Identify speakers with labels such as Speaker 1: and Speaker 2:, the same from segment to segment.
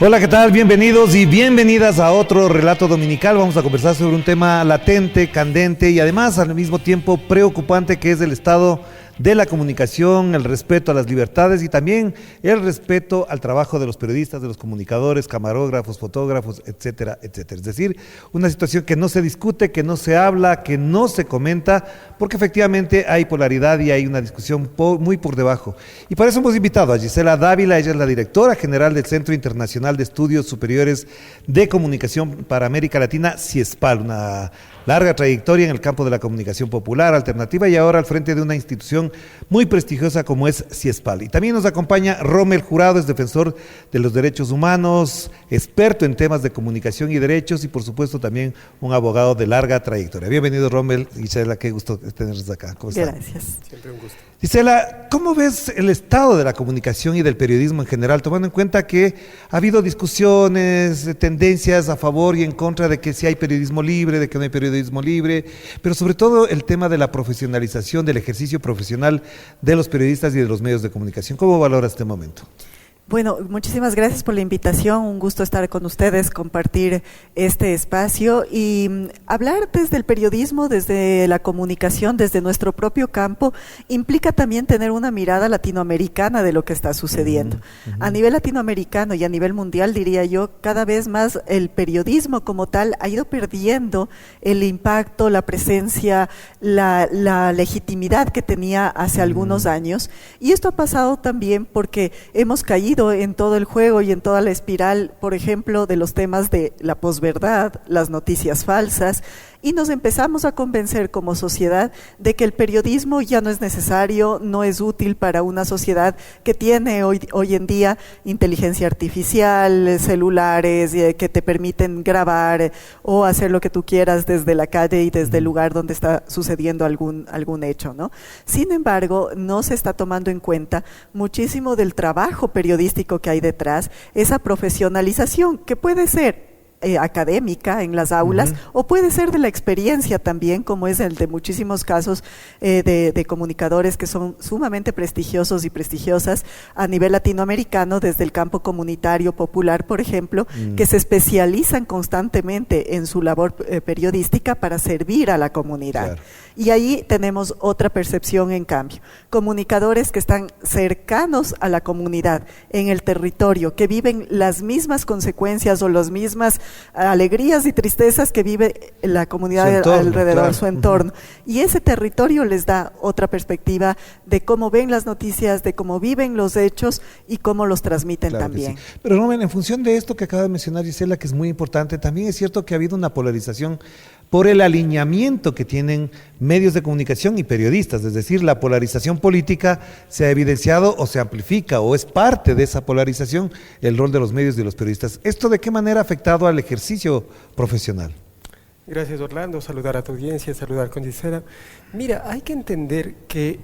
Speaker 1: Hola, ¿qué tal? Bienvenidos y bienvenidas a otro relato dominical. Vamos a conversar sobre un tema latente, candente y además al mismo tiempo preocupante, que es el estado de la comunicación, el respeto a las libertades y también el respeto al trabajo de los periodistas, de los comunicadores, camarógrafos, fotógrafos, etcétera, etcétera. Es decir, una situación que no se discute, que no se habla, que no se comenta, porque efectivamente hay polaridad y hay una discusión muy por debajo. Y para eso hemos invitado a Gisela Dávila. Ella es la directora general del Centro Internacional de Estudios Superiores de Comunicación para América Latina, CIESPAL, una larga trayectoria en el campo de la comunicación popular, alternativa, y ahora al frente de una institución muy prestigiosa como es CIESPAL. Y también nos acompaña Rommel Jurado, es defensor de los derechos humanos, experto en temas de comunicación y derechos y por supuesto también un abogado de larga trayectoria. Bienvenido, Rommel. Gisela, qué gusto tenerlos acá. ¿Cómo están?
Speaker 2: Gracias.
Speaker 3: Siempre un gusto.
Speaker 1: Gisela, ¿cómo ves el estado de la comunicación y del periodismo en general, tomando en cuenta que ha habido discusiones, tendencias a favor y en contra de que si hay periodismo libre, de que no hay periodismo libre, pero sobre todo el tema de la profesionalización, del ejercicio profesional de los periodistas y de los medios de comunicación? ¿Cómo valoras este momento?
Speaker 2: Bueno, muchísimas gracias por la invitación, un gusto estar con ustedes, compartir este espacio y hablar desde el periodismo, desde la comunicación, desde nuestro propio campo, implica también tener una mirada latinoamericana de lo que está sucediendo. A nivel latinoamericano y a nivel mundial, diría yo, cada vez más el periodismo como tal ha ido perdiendo el impacto, la presencia, la legitimidad que tenía hace algunos años, y esto ha pasado también porque hemos caído en todo el juego y en toda la espiral, por ejemplo, de los temas de la posverdad, las noticias falsas, y nos empezamos a convencer como sociedad de que el periodismo ya no es necesario, no es útil para una sociedad que tiene hoy en día inteligencia artificial, celulares que te permiten grabar o hacer lo que tú quieras desde la calle y desde el lugar donde está sucediendo algún hecho, ¿no? Sin embargo, no se está tomando en cuenta muchísimo del trabajo periodístico que hay detrás, esa profesionalización que puede ser académica en las aulas o puede ser de la experiencia también, como es el de muchísimos casos de comunicadores que son sumamente prestigiosos y prestigiosas a nivel latinoamericano, desde el campo comunitario popular, por ejemplo, que se especializan constantemente en su labor periodística para servir a la comunidad. Claro. Y ahí tenemos otra percepción, en cambio, comunicadores que están cercanos a la comunidad, en el territorio, que viven las mismas consecuencias o las mismas alegrías y tristezas que vive la comunidad alrededor, claro, su entorno. Y ese territorio les da otra perspectiva de cómo ven las noticias, de cómo viven los hechos y cómo los transmiten, claro, también.
Speaker 1: Sí. Pero Rommel, en función de esto que acaba de mencionar Gisela, que es muy importante, también es cierto que ha habido una polarización por el alineamiento que tienen medios de comunicación y periodistas, es decir, la polarización política se ha evidenciado o se amplifica o es parte de esa polarización el rol de los medios y de los periodistas. ¿Esto de qué manera ha afectado al ejercicio profesional?
Speaker 3: Gracias, Orlando, saludar a tu audiencia, saludar con Gisela. Mira, hay que entender que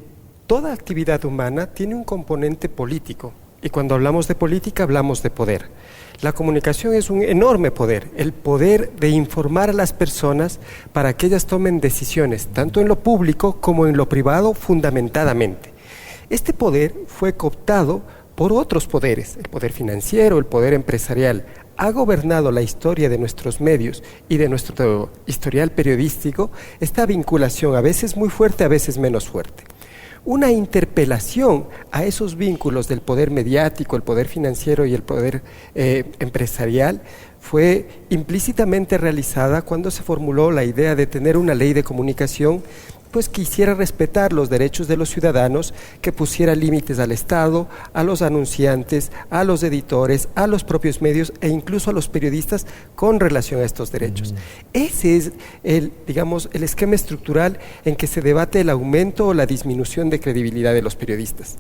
Speaker 3: toda actividad humana tiene un componente político y cuando hablamos de política hablamos de poder. La comunicación es un enorme poder, el poder de informar a las personas para que ellas tomen decisiones, tanto en lo público como en lo privado, fundamentadamente. Este poder fue cooptado por otros poderes, el poder financiero, el poder empresarial. Ha gobernado la historia de nuestros medios y de nuestro historial periodístico esta vinculación, a veces muy fuerte, a veces menos fuerte. Una interpelación a esos vínculos del poder mediático, el poder financiero y el poder empresarial fue implícitamente realizada cuando se formuló la idea de tener una ley de comunicación pues que hiciera respetar los derechos de los ciudadanos, que pusiera límites al Estado, a los anunciantes, a los editores, a los propios medios e incluso a los periodistas con relación a estos derechos. Ese es el esquema estructural en que se debate el aumento o la disminución de credibilidad de los periodistas.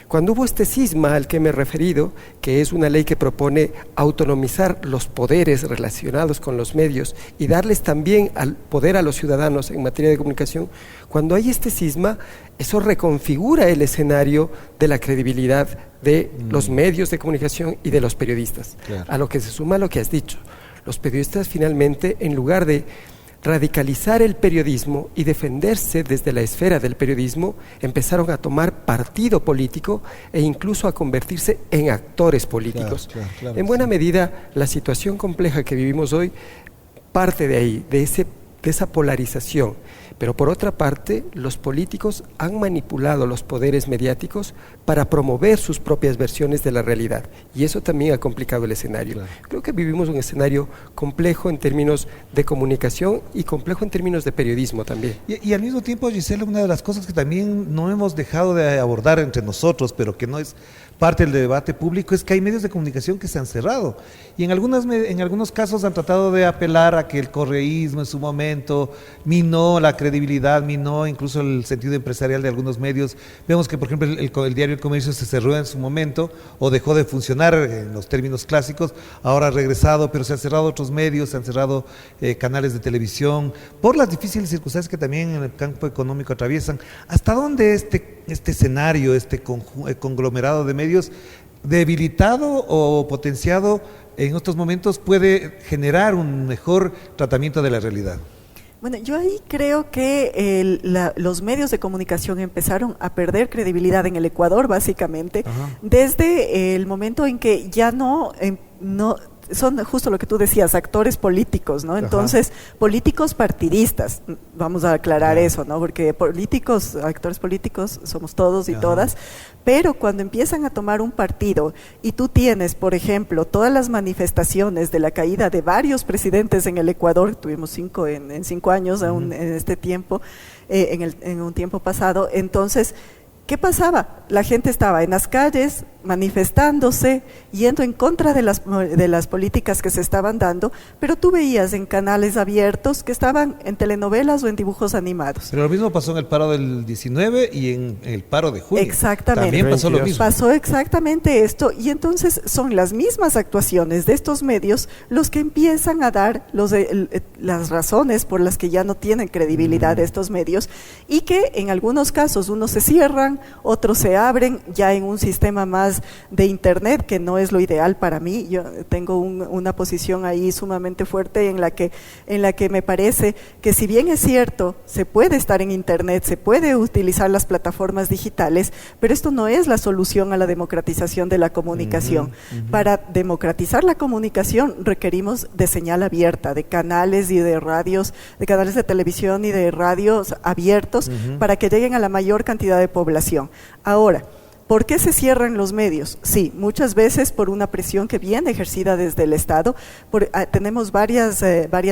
Speaker 3: Cuando hubo este cisma al que me he referido, que es una ley que propone autonomizar los poderes relacionados con los medios y darles también al poder a los ciudadanos en materia de comunicación, cuando hay este cisma, eso reconfigura el escenario de la credibilidad de los medios de comunicación y de los periodistas. Claro. A lo que se suma lo que has dicho. Los periodistas finalmente, en lugar de radicalizar el periodismo y defenderse desde la esfera del periodismo, empezaron a tomar partido político e incluso a convertirse en actores políticos.
Speaker 1: Claro,
Speaker 3: en buena medida, la situación compleja que vivimos hoy parte de ahí, de esa polarización. Pero por otra parte, los políticos han manipulado los poderes mediáticos para promover sus propias versiones de la realidad. Y eso también ha complicado el escenario.
Speaker 1: Claro.
Speaker 3: Creo que vivimos un escenario complejo en términos de comunicación y complejo en términos de periodismo también.
Speaker 1: Y al mismo tiempo, Gisela, una de las cosas que también no hemos dejado de abordar entre nosotros, pero que no es parte del debate público, es que hay medios de comunicación que se han cerrado. Y en algunos casos han tratado de apelar a que el correísmo en su momento minó la credibilidad, minó incluso el sentido empresarial de algunos medios. Vemos que, por ejemplo, el diario El Comercio se cerró en su momento o dejó de funcionar en los términos clásicos, ahora ha regresado, pero se han cerrado otros medios, se han cerrado canales de televisión, por las difíciles circunstancias que también en el campo económico atraviesan. ¿Hasta dónde este escenario, este conglomerado de medios debilitado o potenciado en estos momentos puede generar un mejor tratamiento de la realidad?
Speaker 2: Bueno, yo ahí creo que los medios de comunicación empezaron a perder credibilidad en el Ecuador, básicamente, desde el momento en que ya no son justo lo que tú decías, actores políticos, ¿no? Entonces, políticos partidistas, vamos a aclarar eso, ¿no? Porque actores políticos somos todos y todas, pero cuando empiezan a tomar un partido y tú tienes, por ejemplo, todas las manifestaciones de la caída de varios presidentes en el Ecuador, tuvimos 5 en 5 años en este tiempo, en un tiempo pasado, entonces, ¿qué pasaba? La gente estaba en las calles manifestándose, yendo en contra de las políticas que se estaban dando, pero tú veías en canales abiertos que estaban en telenovelas o en dibujos animados.
Speaker 1: Pero lo mismo pasó en el paro del 19 y en el paro de junio.
Speaker 2: Exactamente.
Speaker 1: También pasó lo mismo.
Speaker 2: Pasó exactamente esto, y entonces son las mismas actuaciones de estos medios los que empiezan a dar las razones por las que ya no tienen credibilidad estos medios, y que en algunos casos unos se cierran, otros se abren ya en un sistema más de internet, que no es lo ideal para mí. Yo tengo una posición ahí sumamente fuerte en la que me parece que, si bien es cierto, se puede estar en internet, se puede utilizar las plataformas digitales, pero esto no es la solución a la democratización de la comunicación. Para democratizar la comunicación requerimos de señal abierta, de canales y de radios, de canales de televisión y de radios abiertos, para que lleguen a la mayor cantidad de población. Ahora, ¿por qué se cierran los medios? Sí, muchas veces por una presión que viene ejercida desde el Estado. Tenemos varias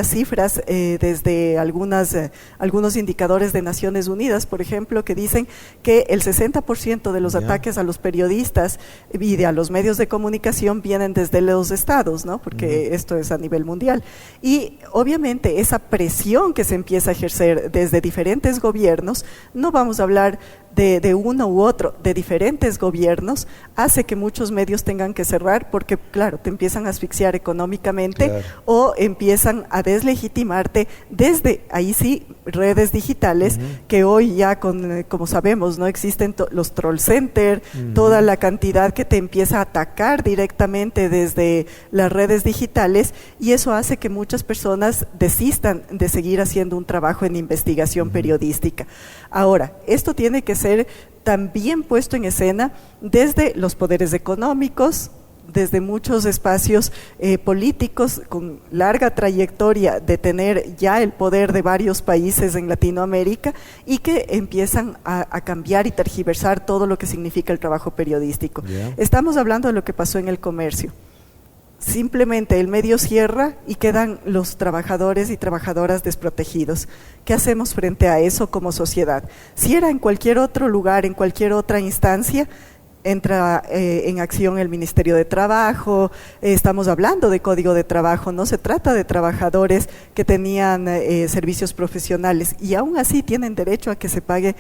Speaker 2: cifras desde algunos indicadores de Naciones Unidas, por ejemplo, que dicen que el 60% de los ataques a los periodistas y a los medios de comunicación vienen desde los estados, ¿no? Porque esto es a nivel mundial. Y obviamente esa presión que se empieza a ejercer desde diferentes gobiernos, no vamos a hablar de uno u otro, de diferentes gobiernos, hace que muchos medios tengan que cerrar, porque claro, te empiezan a asfixiar económicamente, o empiezan a deslegitimarte desde, ahí sí, redes digitales, que hoy ya, como sabemos, no existen los troll center, toda la cantidad que te empieza a atacar directamente desde las redes digitales, y eso hace que muchas personas desistan de seguir haciendo un trabajo en investigación periodística. Ahora, esto tiene que ser también puesto en escena desde los poderes económicos, desde muchos espacios políticos con larga trayectoria de tener ya el poder de varios países en Latinoamérica, y que empiezan a cambiar y tergiversar todo lo que significa el trabajo periodístico. Estamos hablando de lo que pasó en El Comercio. Simplemente el medio cierra y quedan los trabajadores y trabajadoras desprotegidos. ¿Qué hacemos frente a eso como sociedad? Si era en cualquier otro lugar, en cualquier otra instancia, entra en acción el Ministerio de Trabajo. Estamos hablando de Código de Trabajo, no se trata de trabajadores que tenían servicios profesionales, y aún así tienen derecho a que se pague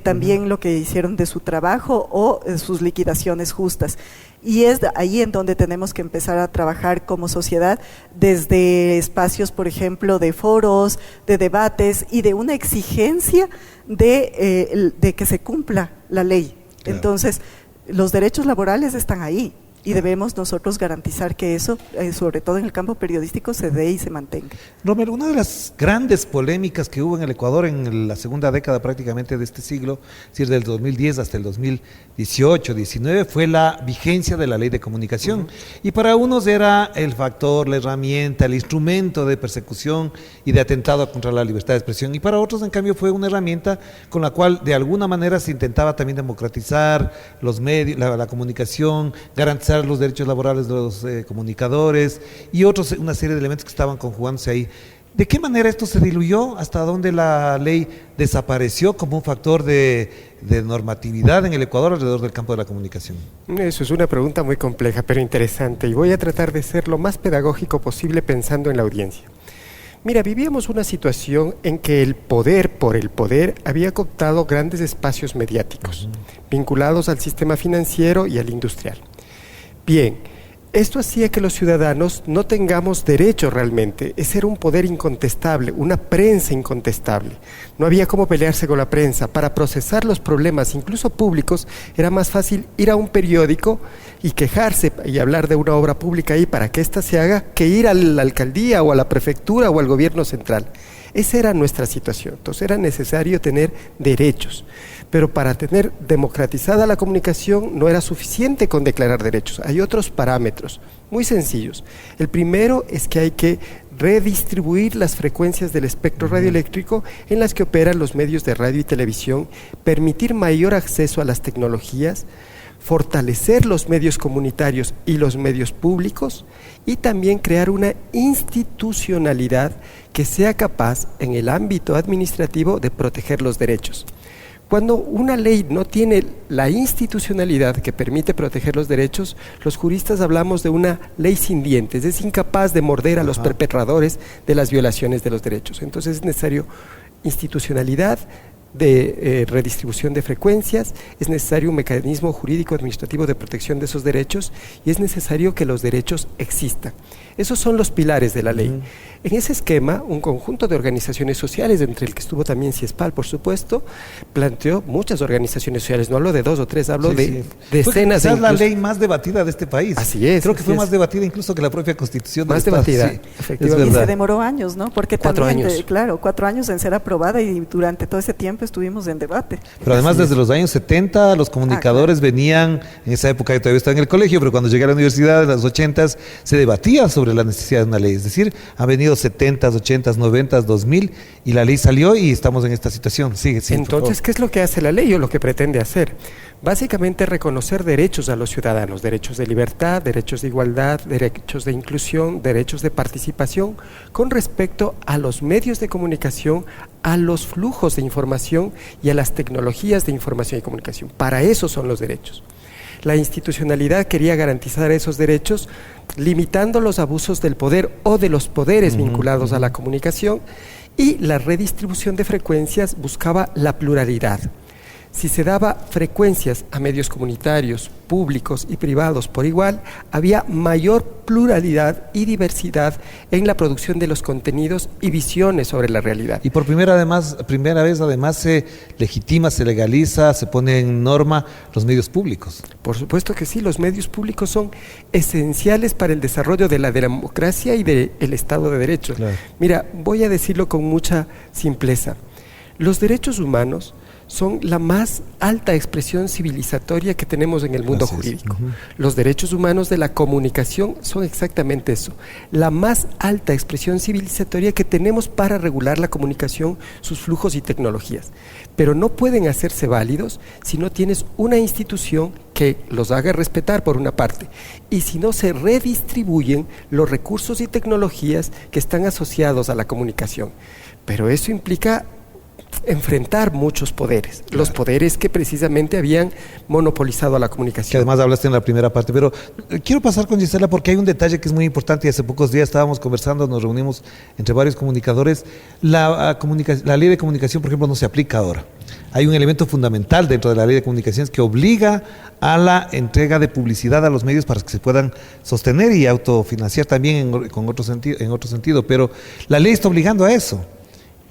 Speaker 2: también lo que hicieron de su trabajo o sus liquidaciones justas. Y es ahí en donde tenemos que empezar a trabajar como sociedad, desde espacios, por ejemplo, de foros, de debates y de una exigencia de que se cumpla la ley. Entonces, los derechos laborales están ahí. y debemos nosotros garantizar que eso, sobre todo en el campo periodístico, se dé y se mantenga.
Speaker 1: Romer, una de las grandes polémicas que hubo en el Ecuador en la segunda década prácticamente de este siglo, es decir, del 2010 hasta el 2018-19, fue la vigencia de la ley de comunicación. Y para unos era el factor, la herramienta, el instrumento de persecución y de atentado contra la libertad de expresión. Y para otros, en cambio, fue una herramienta con la cual de alguna manera se intentaba también democratizar los medios, la comunicación, garantizar los derechos laborales de los comunicadores y otros, una serie de elementos que estaban conjugándose ahí. ¿De qué manera esto se diluyó? ¿Hasta dónde la ley desapareció como un factor de normatividad en el Ecuador alrededor del campo de la comunicación?
Speaker 3: Eso es una pregunta muy compleja, pero interesante, y voy a tratar de ser lo más pedagógico posible pensando en la audiencia. Mira, vivíamos una situación en que el poder por el poder había cooptado grandes espacios mediáticos, vinculados al sistema financiero y al industrial. Bien, esto hacía que los ciudadanos no tengamos derecho realmente, ese era un poder incontestable, una prensa incontestable. No había cómo pelearse con la prensa. Para procesar los problemas, incluso públicos, era más fácil ir a un periódico y quejarse y hablar de una obra pública ahí para que ésta se haga, que ir a la alcaldía o a la prefectura o al gobierno central. Esa era nuestra situación. Entonces era necesario tener derechos. Pero para tener democratizada la comunicación no era suficiente con declarar derechos. Hay otros parámetros muy sencillos. El primero es que hay que redistribuir las frecuencias del espectro radioeléctrico en las que operan los medios de radio y televisión, permitir mayor acceso a las tecnologías, fortalecer los medios comunitarios y los medios públicos y también crear una institucionalidad que sea capaz en el ámbito administrativo de proteger los derechos. Cuando una ley no tiene la institucionalidad que permite proteger los derechos, los juristas hablamos de una ley sin dientes, es incapaz de morder a los perpetradores de las violaciones de los derechos. Entonces es necesario institucionalidad de redistribución de frecuencias, es necesario un mecanismo jurídico administrativo de protección de esos derechos y es necesario que los derechos existan. Esos son los pilares de la ley. En ese esquema, un conjunto de organizaciones sociales, entre el que estuvo también CIESPAL, por supuesto, planteó muchas organizaciones sociales, no hablo de 2 o 3, hablo de decenas.
Speaker 1: Es la ley más debatida de este país.
Speaker 3: Así es.
Speaker 1: Creo que fue más debatida incluso que la propia Constitución.
Speaker 3: Más debatida,
Speaker 1: sí,
Speaker 3: efectivamente.
Speaker 2: Y se demoró años, ¿no? Porque
Speaker 3: 4
Speaker 2: también,
Speaker 3: años.
Speaker 2: Claro, 4 años en ser aprobada y durante todo ese tiempo estuvimos en debate.
Speaker 1: Pero además desde los años 70 los comunicadores venían, en esa época yo todavía estaba en el colegio, pero cuando llegué a la universidad en los 80s se debatía sobre la necesidad de una ley. Es decir, han venido 70s, 80s, 90s, 2000 y la ley salió y estamos en esta situación. Sigue,
Speaker 3: Entonces, ¿qué es lo que hace la ley o lo que pretende hacer? Básicamente reconocer derechos a los ciudadanos, derechos de libertad, derechos de igualdad, derechos de inclusión, derechos de participación con respecto a los medios de comunicación, a los flujos de información y a las tecnologías de información y comunicación. Para eso son los derechos. La institucionalidad quería garantizar esos derechos limitando los abusos del poder o de los poderes vinculados a la comunicación y la redistribución de frecuencias buscaba la pluralidad. Si se daba frecuencias a medios comunitarios, públicos y privados por igual, había mayor pluralidad y diversidad en la producción de los contenidos y visiones sobre la realidad.
Speaker 1: Y por primera vez además se legitima, se legaliza, se pone en norma los medios públicos.
Speaker 3: Por supuesto que sí, los medios públicos son esenciales para el desarrollo de la democracia y del Estado de Derecho.
Speaker 1: Claro.
Speaker 3: Mira, voy a decirlo con mucha simpleza. Los derechos humanos son la más alta expresión civilizatoria que tenemos en el mundo jurídico. Los derechos humanos de la comunicación son exactamente eso, la más alta expresión civilizatoria que tenemos para regular la comunicación, sus flujos y tecnologías. Pero no pueden hacerse válidos si no tienes una institución que los haga respetar por una parte y si no se redistribuyen los recursos y tecnologías que están asociados a la comunicación. Pero eso implica enfrentar muchos poderes, claro. Los poderes que precisamente habían monopolizado a la comunicación.
Speaker 1: Que además hablaste en la primera parte, pero quiero pasar con Gisela porque hay un detalle que es muy importante y hace pocos días estábamos conversando, nos reunimos entre varios comunicadores. La ley de comunicación, por ejemplo, no se aplica ahora. Hay un elemento fundamental dentro de la ley de comunicaciones que obliga a la entrega de publicidad a los medios para que se puedan sostener y autofinanciar también en otro sentido, pero la ley está obligando a eso.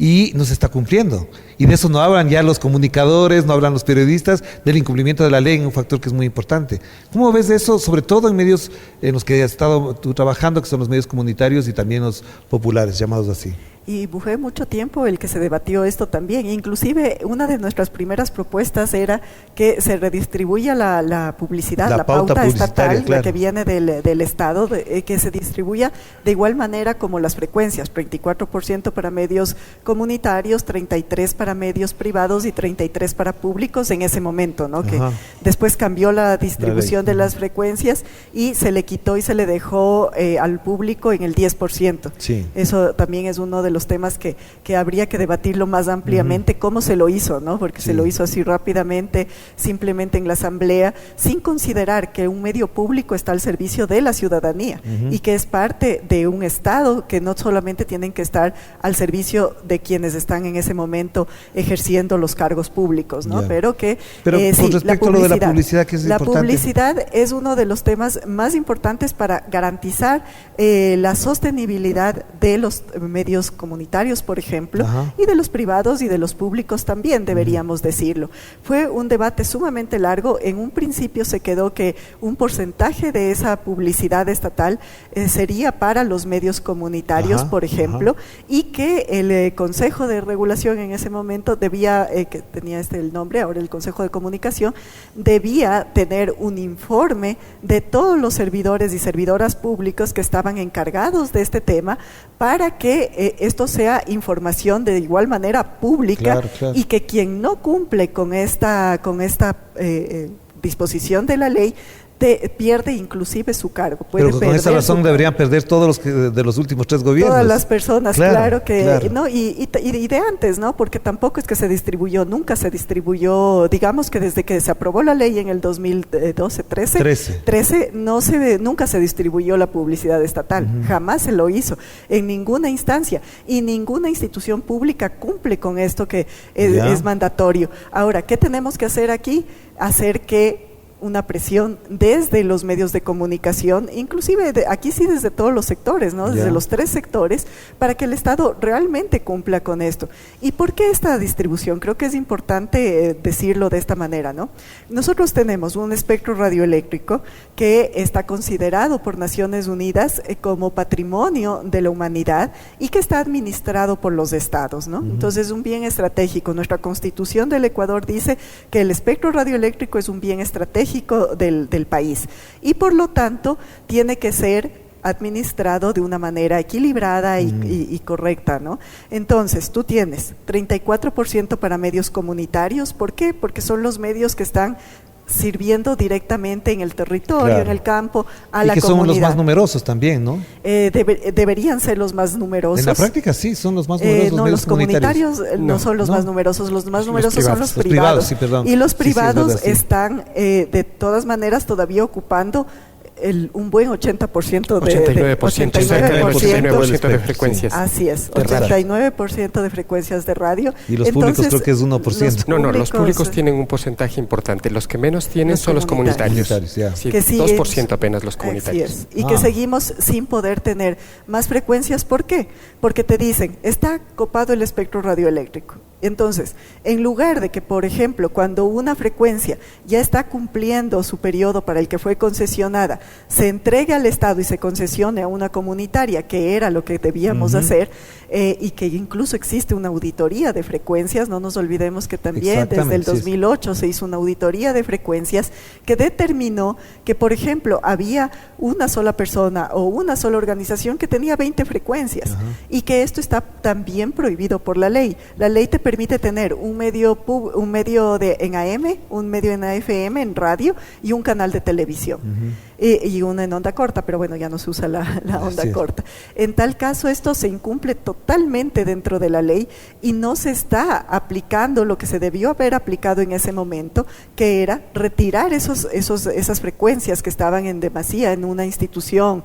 Speaker 1: y no se está cumpliendo. Y de eso no hablan ya los comunicadores, no hablan los periodistas, del incumplimiento de la ley, un factor que es muy importante. ¿Cómo ves eso, sobre todo en medios en los que has estado tú trabajando, que son los medios comunitarios y también los populares, llamados así?
Speaker 2: Y fue mucho tiempo el que se debatió esto también. Inclusive una de nuestras primeras propuestas era que se redistribuya la publicidad, la pauta estatal, claro, la que viene del Estado, que se distribuya de igual manera como las frecuencias, 24% para medios comunitarios, 33% para medios privados y 33% para públicos en ese momento, ¿no? Que después cambió la distribución de las frecuencias y se le quitó y se le dejó al público en el 10%.
Speaker 1: Sí.
Speaker 2: Eso también es uno de los temas que habría que debatirlo más ampliamente, cómo se lo hizo, ¿no? Porque se lo hizo así rápidamente, simplemente en la asamblea, sin considerar que un medio público está al servicio de la ciudadanía y que es parte de un Estado, que no solamente tienen que estar al servicio de quienes están en ese momento ejerciendo los cargos públicos, ¿no? Pero que
Speaker 1: con respecto a lo de la publicidad, que es
Speaker 2: la
Speaker 1: importante.
Speaker 2: publicidad es uno de los temas más importantes para garantizar la sostenibilidad de los medios comunitarios, por ejemplo, y de los privados y de los públicos también, deberíamos decirlo. Fue un debate sumamente largo. En un principio se quedó que un porcentaje de esa publicidad estatal sería para los medios comunitarios, por ejemplo, y que el Consejo de Regulación en ese momento debía, que tenía el nombre, ahora el Consejo de Comunicación, debía tener un informe de todos los servidores y servidoras públicos que estaban encargados de este tema para que esto sea información de igual manera pública, claro. Y que quien no cumple con esta disposición de la ley pierde inclusive su cargo.
Speaker 1: Pero con esa razón deberían perder todos los de los últimos 3 gobiernos.
Speaker 2: Todas las personas, claro que, ¿no? Y de antes, ¿no? Porque tampoco es que se distribuyó, nunca se distribuyó, digamos que desde que se aprobó la ley en el 2012, 13, nunca se distribuyó la publicidad estatal, jamás se lo hizo, en ninguna instancia, y ninguna institución pública cumple con esto que es mandatorio. Ahora, ¿qué tenemos que hacer aquí? Hacer que una presión desde los medios de comunicación, inclusive aquí sí desde todos los sectores, ¿no? Desde los 3 sectores, para que el Estado realmente cumpla con esto. ¿Y por qué esta distribución? Creo que es importante decirlo de esta manera, ¿no? Nosotros tenemos un espectro radioeléctrico que está considerado por Naciones Unidas como patrimonio de la humanidad y que está administrado por los estados, ¿no? Entonces es un bien estratégico. Nuestra Constitución del Ecuador dice que el espectro radioeléctrico es un bien estratégico del país y por lo tanto tiene que ser administrado de una manera equilibrada y correcta, ¿no? Entonces, tú tienes 34% para medios comunitarios. ¿Por qué? Porque son los medios que están sirviendo directamente en el territorio, en el campo, a la comunidad. Y que son los
Speaker 1: más numerosos también, ¿no?
Speaker 2: Deberían ser los más numerosos.
Speaker 1: En la práctica sí, son los más numerosos.
Speaker 2: No, los comunitarios no son los más numerosos, los más numerosos son los privados.
Speaker 1: Sí, perdón.
Speaker 2: Y los privados están de todas maneras todavía ocupando un buen 80% de
Speaker 3: 89% de frecuencias.
Speaker 2: Así es, 89% de frecuencias de radio.
Speaker 1: Y los públicos creo que es 1%.
Speaker 3: Los públicos tienen un porcentaje importante. Los que menos tienen son los comunitarios. Sí,
Speaker 2: que
Speaker 3: 2% apenas los comunitarios.
Speaker 2: Así es. Y que seguimos sin poder tener más frecuencias. ¿Por qué? Porque te dicen, está copado el espectro radioeléctrico. Entonces, en lugar de que, por ejemplo, cuando una frecuencia ya está cumpliendo su periodo para el que fue concesionada, se entregue al Estado y se concesione a una comunitaria, que era lo que debíamos hacer, y que incluso existe una auditoría de frecuencias, no nos olvidemos que también desde el 2008 se hizo una auditoría de frecuencias que determinó que, por ejemplo, había una sola persona o una sola organización que tenía 20 frecuencias y que esto está también prohibido por la ley. La ley te permite tener un medio en AM, un medio en AFM, en radio y un canal de televisión. Y una en onda corta, pero bueno, ya no se usa la onda corta. En tal caso, esto se incumple totalmente dentro de la ley y no se está aplicando lo que se debió haber aplicado en ese momento, que era retirar esas frecuencias que estaban en demasía en una institución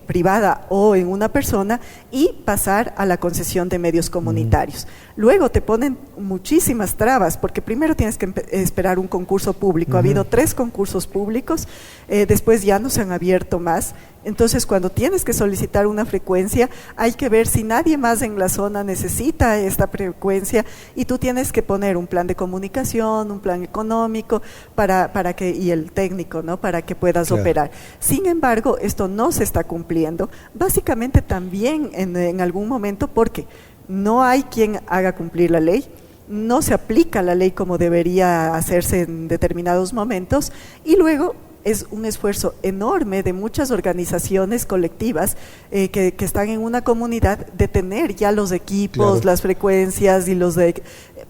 Speaker 2: privada o en una persona y pasar a la concesión de medios comunitarios. Luego te ponen muchísimas trabas, porque primero tienes que esperar un concurso público. Ha habido 3 concursos públicos, después ya no se han abierto más. Entonces, cuando tienes que solicitar una frecuencia, hay que ver si nadie más en la zona necesita esta frecuencia, y tú tienes que poner un plan de comunicación, un plan económico para que, y el técnico, ¿no?, para que puedas operar. Sin embargo, esto no se está cumpliendo, básicamente también en algún momento porque no hay quien haga cumplir la ley, no se aplica la ley como debería hacerse en determinados momentos, y luego es un esfuerzo enorme de muchas organizaciones colectivas que están en una comunidad de tener ya los equipos, las frecuencias y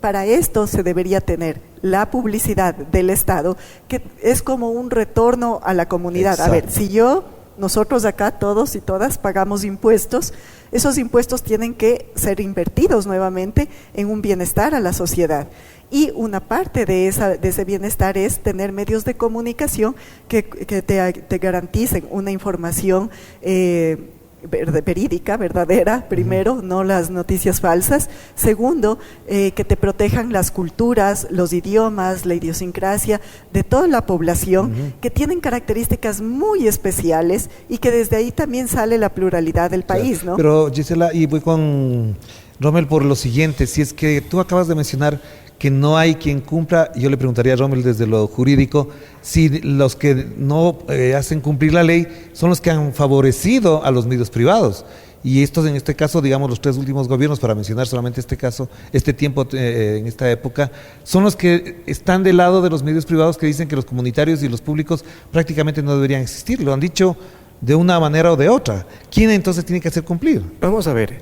Speaker 2: para esto se debería tener la publicidad del Estado, que es como un retorno a la comunidad. Exacto. A ver, si nosotros acá todos y todas pagamos impuestos, esos impuestos tienen que ser invertidos nuevamente en un bienestar a la sociedad. Y una parte de ese bienestar es tener medios de comunicación que te garanticen una información verídica, verdadera, primero, no las noticias falsas. Segundo, que te protejan las culturas, los idiomas, la idiosincrasia de toda la población, que tienen características muy especiales y que desde ahí también sale la pluralidad del país, ¿no?
Speaker 1: Pero Gisela, y voy con Rommel por lo siguiente, si es que tú acabas de mencionar que no hay quien cumpla, yo le preguntaría a Rommel desde lo jurídico, si los que no hacen cumplir la ley son los que han favorecido a los medios privados. Y estos, en este caso, digamos, los 3 últimos gobiernos, para mencionar solamente este caso, este tiempo, en esta época, son los que están del lado de los medios privados, que dicen que los comunitarios y los públicos prácticamente no deberían existir. Lo han dicho de una manera o de otra. ¿Quién entonces tiene que hacer cumplir?
Speaker 3: Vamos a ver.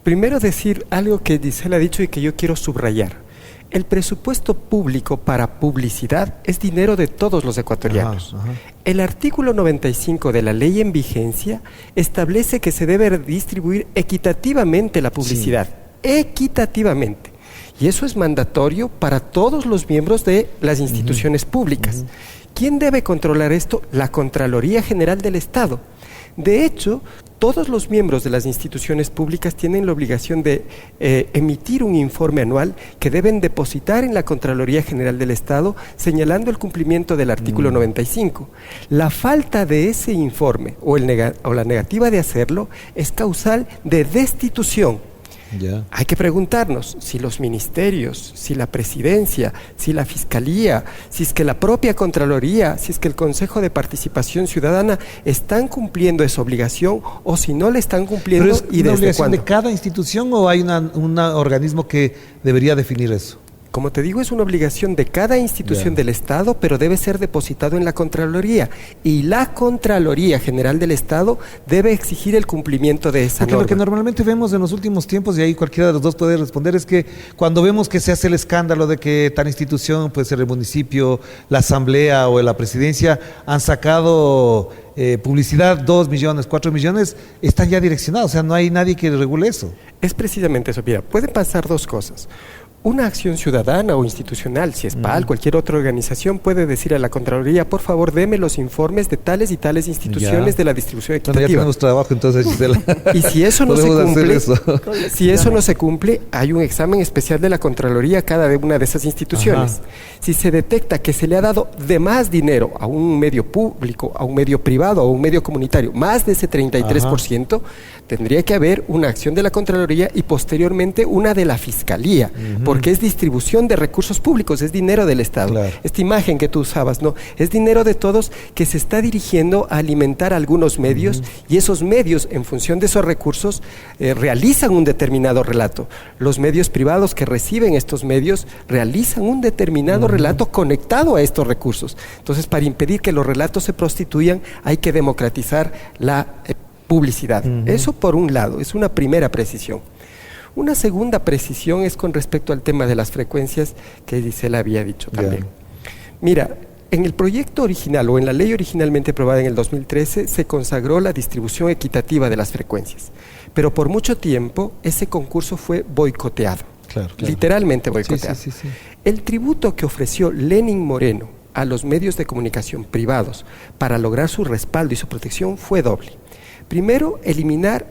Speaker 3: Primero decir algo que Gisela ha dicho y que yo quiero subrayar. El presupuesto público para publicidad es dinero de todos los ecuatorianos. El artículo 95 de la ley en vigencia establece que se debe distribuir equitativamente la publicidad. Equitativamente. Y eso es mandatorio para todos los miembros de las instituciones públicas. ¿Quién debe controlar esto? La Contraloría General del Estado. De hecho, todos los miembros de las instituciones públicas tienen la obligación de emitir un informe anual que deben depositar en la Contraloría General del Estado, señalando el cumplimiento del artículo 95. La falta de ese informe o la negativa de hacerlo es causal de destitución. Hay que preguntarnos si los ministerios, si la presidencia, si la fiscalía, si es que la propia Contraloría, si es que el Consejo de Participación Ciudadana están cumpliendo esa obligación, o si no le están cumpliendo.
Speaker 1: ¿Pero es
Speaker 3: y
Speaker 1: una
Speaker 3: desde
Speaker 1: obligación
Speaker 3: cuándo?
Speaker 1: de cada institución o hay un organismo que debería definir eso?
Speaker 3: Como te digo, es una obligación de cada institución del Estado, pero debe ser depositado en la Contraloría. Y la Contraloría General del Estado debe exigir el cumplimiento de esa norma.
Speaker 1: Lo que normalmente vemos en los últimos tiempos, y ahí cualquiera de los dos puede responder, es que cuando vemos que se hace el escándalo de que tal institución, puede ser el municipio, la asamblea o la presidencia, han sacado publicidad, 2 millones, 4 millones, están ya direccionados, o sea, no hay nadie que regule eso.
Speaker 3: Es precisamente eso. Mira, pueden pasar 2 cosas. Una acción ciudadana o institucional, si es PAL, cualquier otra organización, puede decir a la Contraloría, por favor, deme los informes de tales y tales instituciones de la distribución equitativa.
Speaker 1: Bueno, ya tenemos trabajo entonces, Gisela.
Speaker 3: Y si eso no se cumple, si eso no se cumple, hay un examen especial de la Contraloría a cada una de esas instituciones. Si se detecta que se le ha dado de más dinero a un medio público, a un medio privado, a un medio comunitario, más de ese 33%, tendría que haber una acción de la Contraloría y posteriormente una de la Fiscalía, porque es distribución de recursos públicos, es dinero del Estado. Claro. Esta imagen que tú usabas, ¿no? Es dinero de todos que se está dirigiendo a alimentar algunos medios y esos medios, en función de esos recursos, realizan un determinado relato. Los medios privados que reciben estos medios realizan un determinado relato conectado a estos recursos. Entonces, para impedir que los relatos se prostituyan, hay que democratizar la publicidad. Eso por un lado, es una primera precisión. Una segunda precisión es con respecto al tema de las frecuencias que Gisela había dicho también. Mira, en el proyecto original o en la ley originalmente aprobada en el 2013 se consagró la distribución equitativa de las frecuencias, pero por mucho tiempo ese concurso fue boicoteado, literalmente boicoteado. Sí. El tributo que ofreció Lenín Moreno a los medios de comunicación privados para lograr su respaldo y su protección fue doble. Primero, eliminar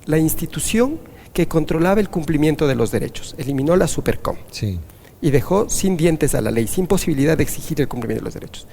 Speaker 3: la institución que controlaba el cumplimiento de los derechos. Eliminó la Supercom.
Speaker 1: Sí.
Speaker 3: Y dejó sin dientes a la ley, sin posibilidad de exigir el cumplimiento de los derechos.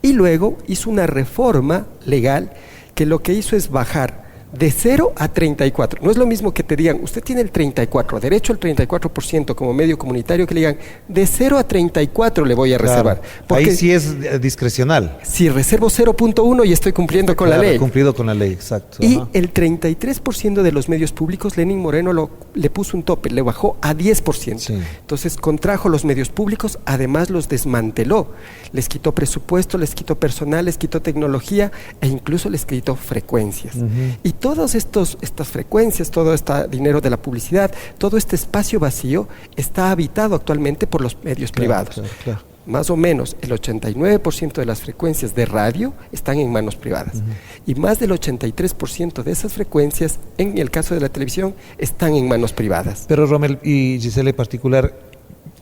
Speaker 3: Y luego hizo una reforma legal que lo que hizo es bajar de 0 a 34. No es lo mismo que te digan, usted tiene el 34, derecho al 34% como medio comunitario, que le digan, de 0 a 34 le voy a reservar.
Speaker 1: Porque ahí sí es discrecional.
Speaker 3: Si reservo 0.1 y estoy cumpliendo con la ley.
Speaker 1: Cumplido con la ley, exacto.
Speaker 3: Y el 33% de los medios públicos, Lenín Moreno le puso un tope, le bajó a 10%. Sí. Entonces contrajo los medios públicos, además los desmanteló. Les quitó presupuesto, les quitó personal, les quitó tecnología e incluso les quitó frecuencias. Y todas estas frecuencias, todo este dinero de la publicidad, todo este espacio vacío está habitado actualmente por los medios privados. Claro. Más o menos el 89% de las frecuencias de radio están en manos privadas. Y más del 83% de esas frecuencias, en el caso de la televisión, están en manos privadas.
Speaker 1: Pero Rommel y Gisela en particular,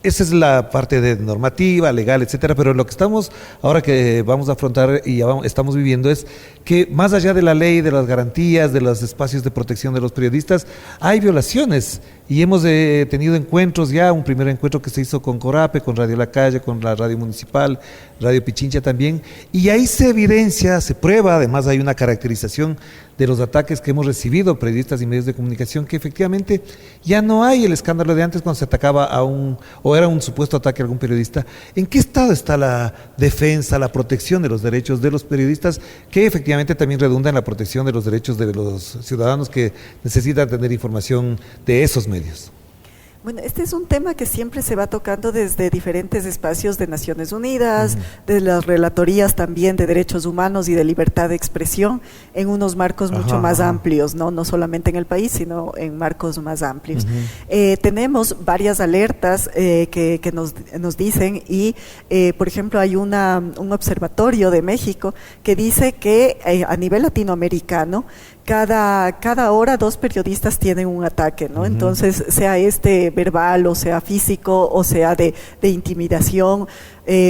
Speaker 1: esa es la parte de normativa, legal, etcétera, pero lo que estamos, ahora que vamos a afrontar y estamos viviendo es que más allá de la ley, de las garantías, de los espacios de protección de los periodistas, hay violaciones y hemos tenido encuentros ya, un primer encuentro que se hizo con Corape, con Radio La Calle, con la Radio Municipal, Radio Pichincha también, y ahí se evidencia, se prueba, además hay una caracterización de los ataques que hemos recibido periodistas y medios de comunicación, que efectivamente ya no hay el escándalo de antes cuando se atacaba o era un supuesto ataque a algún periodista. ¿En qué estado está la defensa, la protección de los derechos de los periodistas, que efectivamente también redunda en la protección de los derechos de los ciudadanos que necesitan tener información de esos medios?
Speaker 2: Bueno, este es un tema que siempre se va tocando desde diferentes espacios de Naciones Unidas, de las relatorías también de derechos humanos y de libertad de expresión, en unos marcos mucho más amplios, no solamente en el país, sino en marcos más amplios. Tenemos varias alertas que nos dicen y, por ejemplo, hay un observatorio de México que dice que a nivel latinoamericano, cada hora 2 periodistas tienen un ataque, ¿no? Entonces, sea verbal, o sea físico, o sea de intimidación,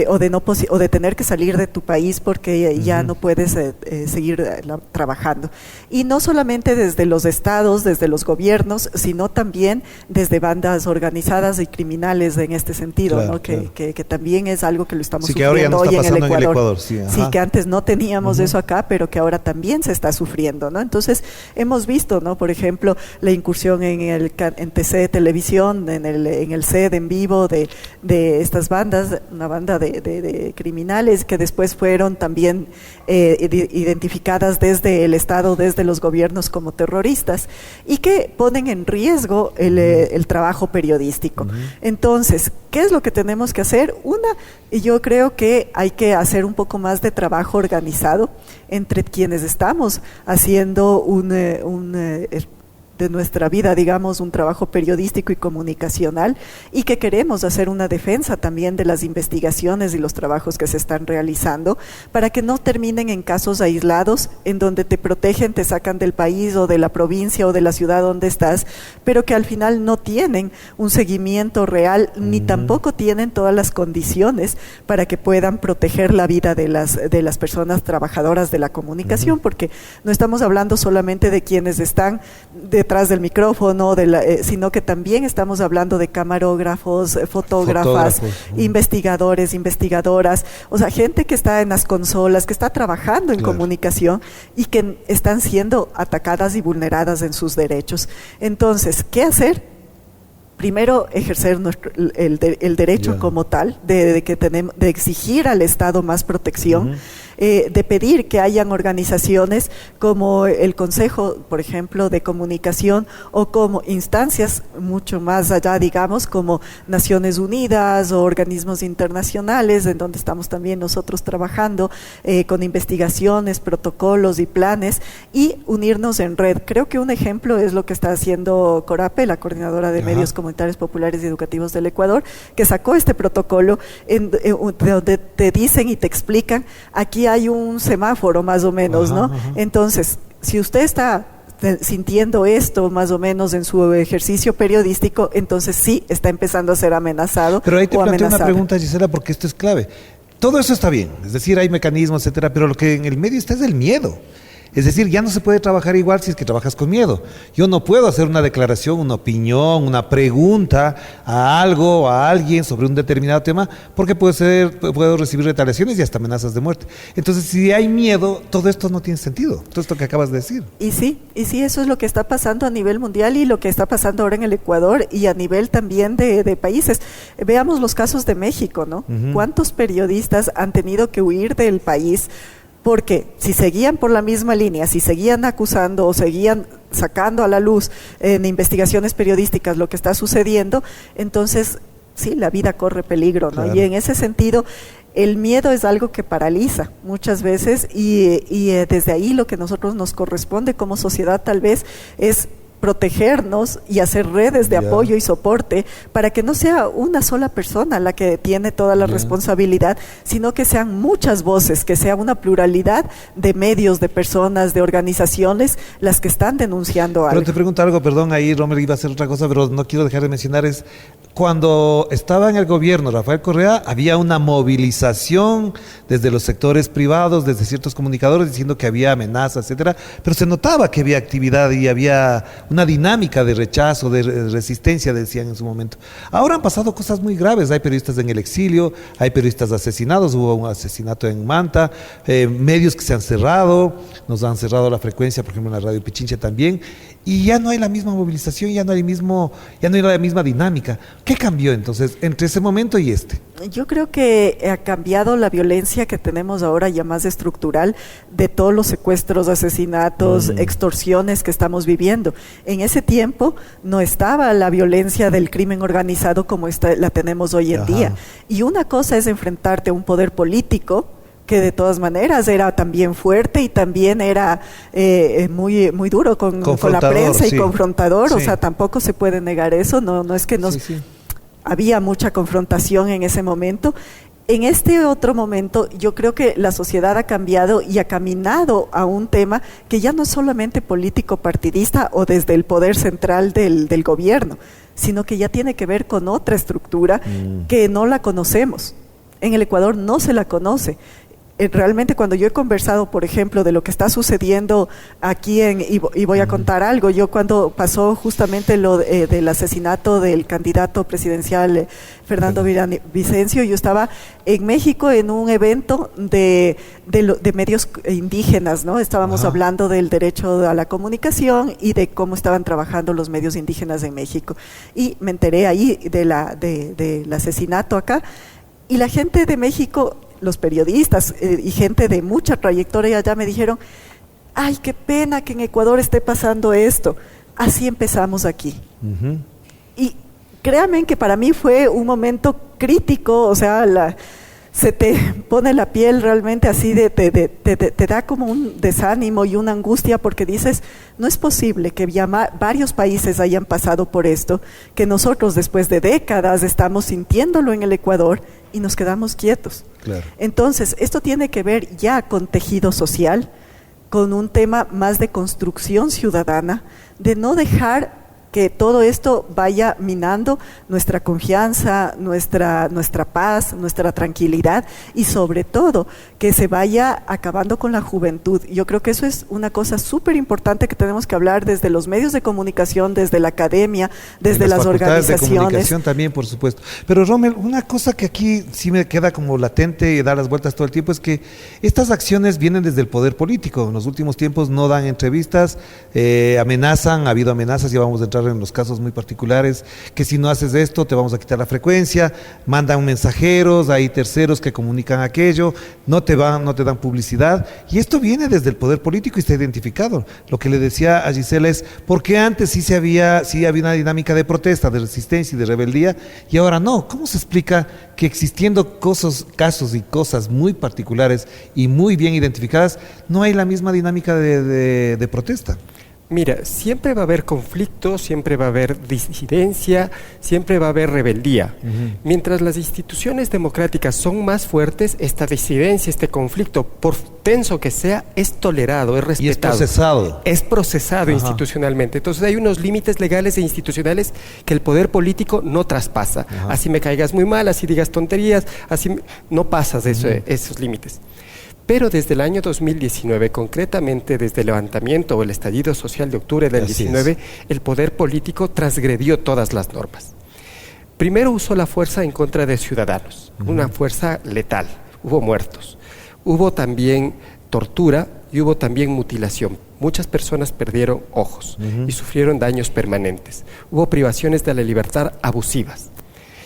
Speaker 2: o de tener que salir de tu país porque ya no puedes seguir trabajando. Y no solamente desde los estados, desde los gobiernos, sino también desde bandas organizadas y criminales en este sentido, claro, ¿no?
Speaker 1: Claro.
Speaker 2: Que también es algo que lo estamos
Speaker 1: sufriendo
Speaker 2: hoy en el Ecuador.
Speaker 1: Sí,
Speaker 2: que antes no teníamos eso acá, pero que ahora también se está sufriendo, ¿no? Entonces, hemos visto, ¿no? Por ejemplo, la incursión en TC Televisión, en el CED en vivo de estas bandas, una banda de criminales que después fueron también identificadas desde el Estado, desde los gobiernos como terroristas y que ponen en riesgo el trabajo periodístico. Entonces, ¿qué es lo que tenemos que hacer? Yo creo que hay que hacer un poco más de trabajo organizado entre quienes estamos haciendo de nuestra vida, digamos, un trabajo periodístico y comunicacional y que queremos hacer una defensa también de las investigaciones y los trabajos que se están realizando para que no terminen en casos aislados en donde te protegen, te sacan del país o de la provincia o de la ciudad donde estás, pero que al final no tienen un seguimiento real ni tampoco tienen todas las condiciones para que puedan proteger la vida de las personas trabajadoras de la comunicación, porque no estamos hablando solamente de quienes están detrás del micrófono, sino que también estamos hablando de camarógrafos, fotógrafas, investigadores, investigadoras, o sea, gente que está en las consolas, que está trabajando en comunicación y que están siendo atacadas y vulneradas en sus derechos. Entonces, ¿qué hacer? Primero, ejercer el derecho como tal, de exigir al Estado más protección, de pedir que hayan organizaciones como el Consejo, por ejemplo, de Comunicación, o como instancias mucho más allá, digamos, como Naciones Unidas o organismos internacionales, en donde estamos también nosotros trabajando con investigaciones, protocolos y planes, y unirnos en red. Creo que un ejemplo es lo que está haciendo Corape, la coordinadora de medios comunitarios populares y educativos del Ecuador, que sacó este protocolo donde te dicen y te explican, aquí hay un semáforo más o menos, ¿no? Entonces, si usted está sintiendo esto más o menos en su ejercicio periodístico, entonces sí está empezando a ser amenazado.
Speaker 1: Pero ahí te
Speaker 2: planteo
Speaker 1: una pregunta, Gisela, porque esto es clave. Todo eso está bien, es decir, hay mecanismos, etcétera, pero lo que en el medio está es el miedo. Es decir, ya no se puede trabajar igual si es que trabajas con miedo. Yo no puedo hacer una declaración, una opinión, una pregunta a algo, a alguien sobre un determinado tema, porque puedo recibir retaliaciones y hasta amenazas de muerte. Entonces, si hay miedo, todo esto no tiene sentido, todo esto que acabas de decir.
Speaker 2: Y sí, eso es lo que está pasando a nivel mundial y lo que está pasando ahora en el Ecuador y a nivel también de países. Veamos los casos de México, ¿no? ¿Cuántos periodistas han tenido que huir del país? Porque si seguían por la misma línea, si seguían acusando o seguían sacando a la luz en investigaciones periodísticas lo que está sucediendo, entonces sí, la vida corre peligro, ¿no? Claro. Y en ese sentido, el miedo es algo que paraliza muchas veces y desde ahí lo que a nosotros nos corresponde como sociedad tal vez es protegernos y hacer redes de apoyo y soporte para que no sea una sola persona la que tiene toda la responsabilidad, sino que sean muchas voces, que sea una pluralidad de medios, de personas, de organizaciones las que están denunciando algo.
Speaker 1: Pero te pregunto algo, perdón, ahí Romer iba a hacer otra cosa, pero no quiero dejar de mencionar, es cuando estaba en el gobierno Rafael Correa, había una movilización desde los sectores privados, desde ciertos comunicadores, diciendo que había amenazas, etcétera, pero se notaba que había actividad y había una dinámica de rechazo, de resistencia, decían en su momento. Ahora han pasado cosas muy graves, hay periodistas en el exilio, hay periodistas asesinados, hubo un asesinato en Manta, medios que se han cerrado, nos han cerrado la frecuencia, por ejemplo en la radio Pichincha también, y ya no hay la misma movilización, ya no hay la misma dinámica. ¿Qué cambió entonces entre ese momento y este?
Speaker 2: Yo creo que ha cambiado la violencia que tenemos ahora ya más estructural de todos los secuestros, asesinatos, extorsiones que estamos viviendo. En ese tiempo no estaba la violencia del crimen organizado como la tenemos hoy en día. Y una cosa es enfrentarte a un poder político que de todas maneras era también fuerte y también era muy duro con la prensa y confrontador, o sea, tampoco se puede negar eso, no es que había mucha confrontación en ese momento. En este otro momento, yo creo que la sociedad ha cambiado y ha caminado a un tema que ya no es solamente político partidista o desde el poder central del gobierno, sino que ya tiene que ver con otra estructura que no la conocemos. En el Ecuador no se la conoce. Realmente cuando yo he conversado, por ejemplo, de lo que está sucediendo aquí y voy a contar algo, yo cuando pasó justamente lo del asesinato del candidato presidencial Fernando Villavicencio, yo estaba en México en un evento de medios indígenas, ¿no? Estábamos hablando del derecho a la comunicación y de cómo estaban trabajando los medios indígenas en México. Y me enteré ahí del asesinato acá, y la gente de México, los periodistas y gente de mucha trayectoria allá me dijeron, ay, qué pena que en Ecuador esté pasando esto. Así empezamos aquí. Y créanme que para mí fue un momento crítico, o sea, se te pone la piel realmente así, te da como un desánimo y una angustia porque dices, no es posible que varios países hayan pasado por esto, que nosotros después de décadas estamos sintiéndolo en el Ecuador y nos quedamos quietos. Claro. Entonces, esto tiene que ver ya con tejido social, con un tema más de construcción ciudadana, de no dejar que todo esto vaya minando nuestra confianza, nuestra paz, nuestra tranquilidad y sobre todo que se vaya acabando con la juventud. Yo creo que eso es una cosa súper importante que tenemos que hablar desde los medios de comunicación, desde la academia, desde las organizaciones. De comunicación
Speaker 1: también, por supuesto. Pero Rommel, una cosa que aquí sí me queda como latente y da las vueltas todo el tiempo es que estas acciones vienen desde el poder político. En los últimos tiempos no dan entrevistas, amenazan, ha habido amenazas, ya vamos a entrar en los casos muy particulares, que si no haces esto te vamos a quitar la frecuencia, mandan mensajeros, hay terceros que comunican aquello, no te dan publicidad, y esto viene desde el poder político y está identificado. Lo que le decía a Gisela es, porque antes sí había una dinámica de protesta, de resistencia y de rebeldía, y ahora no. ¿Cómo se explica que existiendo casos y cosas muy particulares y muy bien identificadas, no hay la misma dinámica de protesta?
Speaker 3: Mira, siempre va a haber conflicto, siempre va a haber disidencia, siempre va a haber rebeldía. Mientras las instituciones democráticas son más fuertes, esta disidencia, este conflicto, por tenso que sea, es tolerado, es respetado.
Speaker 1: Y es procesado.
Speaker 3: Es procesado institucionalmente. Entonces hay unos límites legales e institucionales que el poder político no traspasa. Así me caigas muy mal, así digas tonterías, así no pasas esos límites. Pero desde el año 2019, concretamente desde el levantamiento o el estallido social de octubre del 19, el poder político transgredió todas las normas. Primero usó la fuerza en contra de ciudadanos, una fuerza letal, hubo muertos, hubo también tortura y hubo también mutilación. Muchas personas perdieron ojos y sufrieron daños permanentes. Hubo privaciones de la libertad abusivas.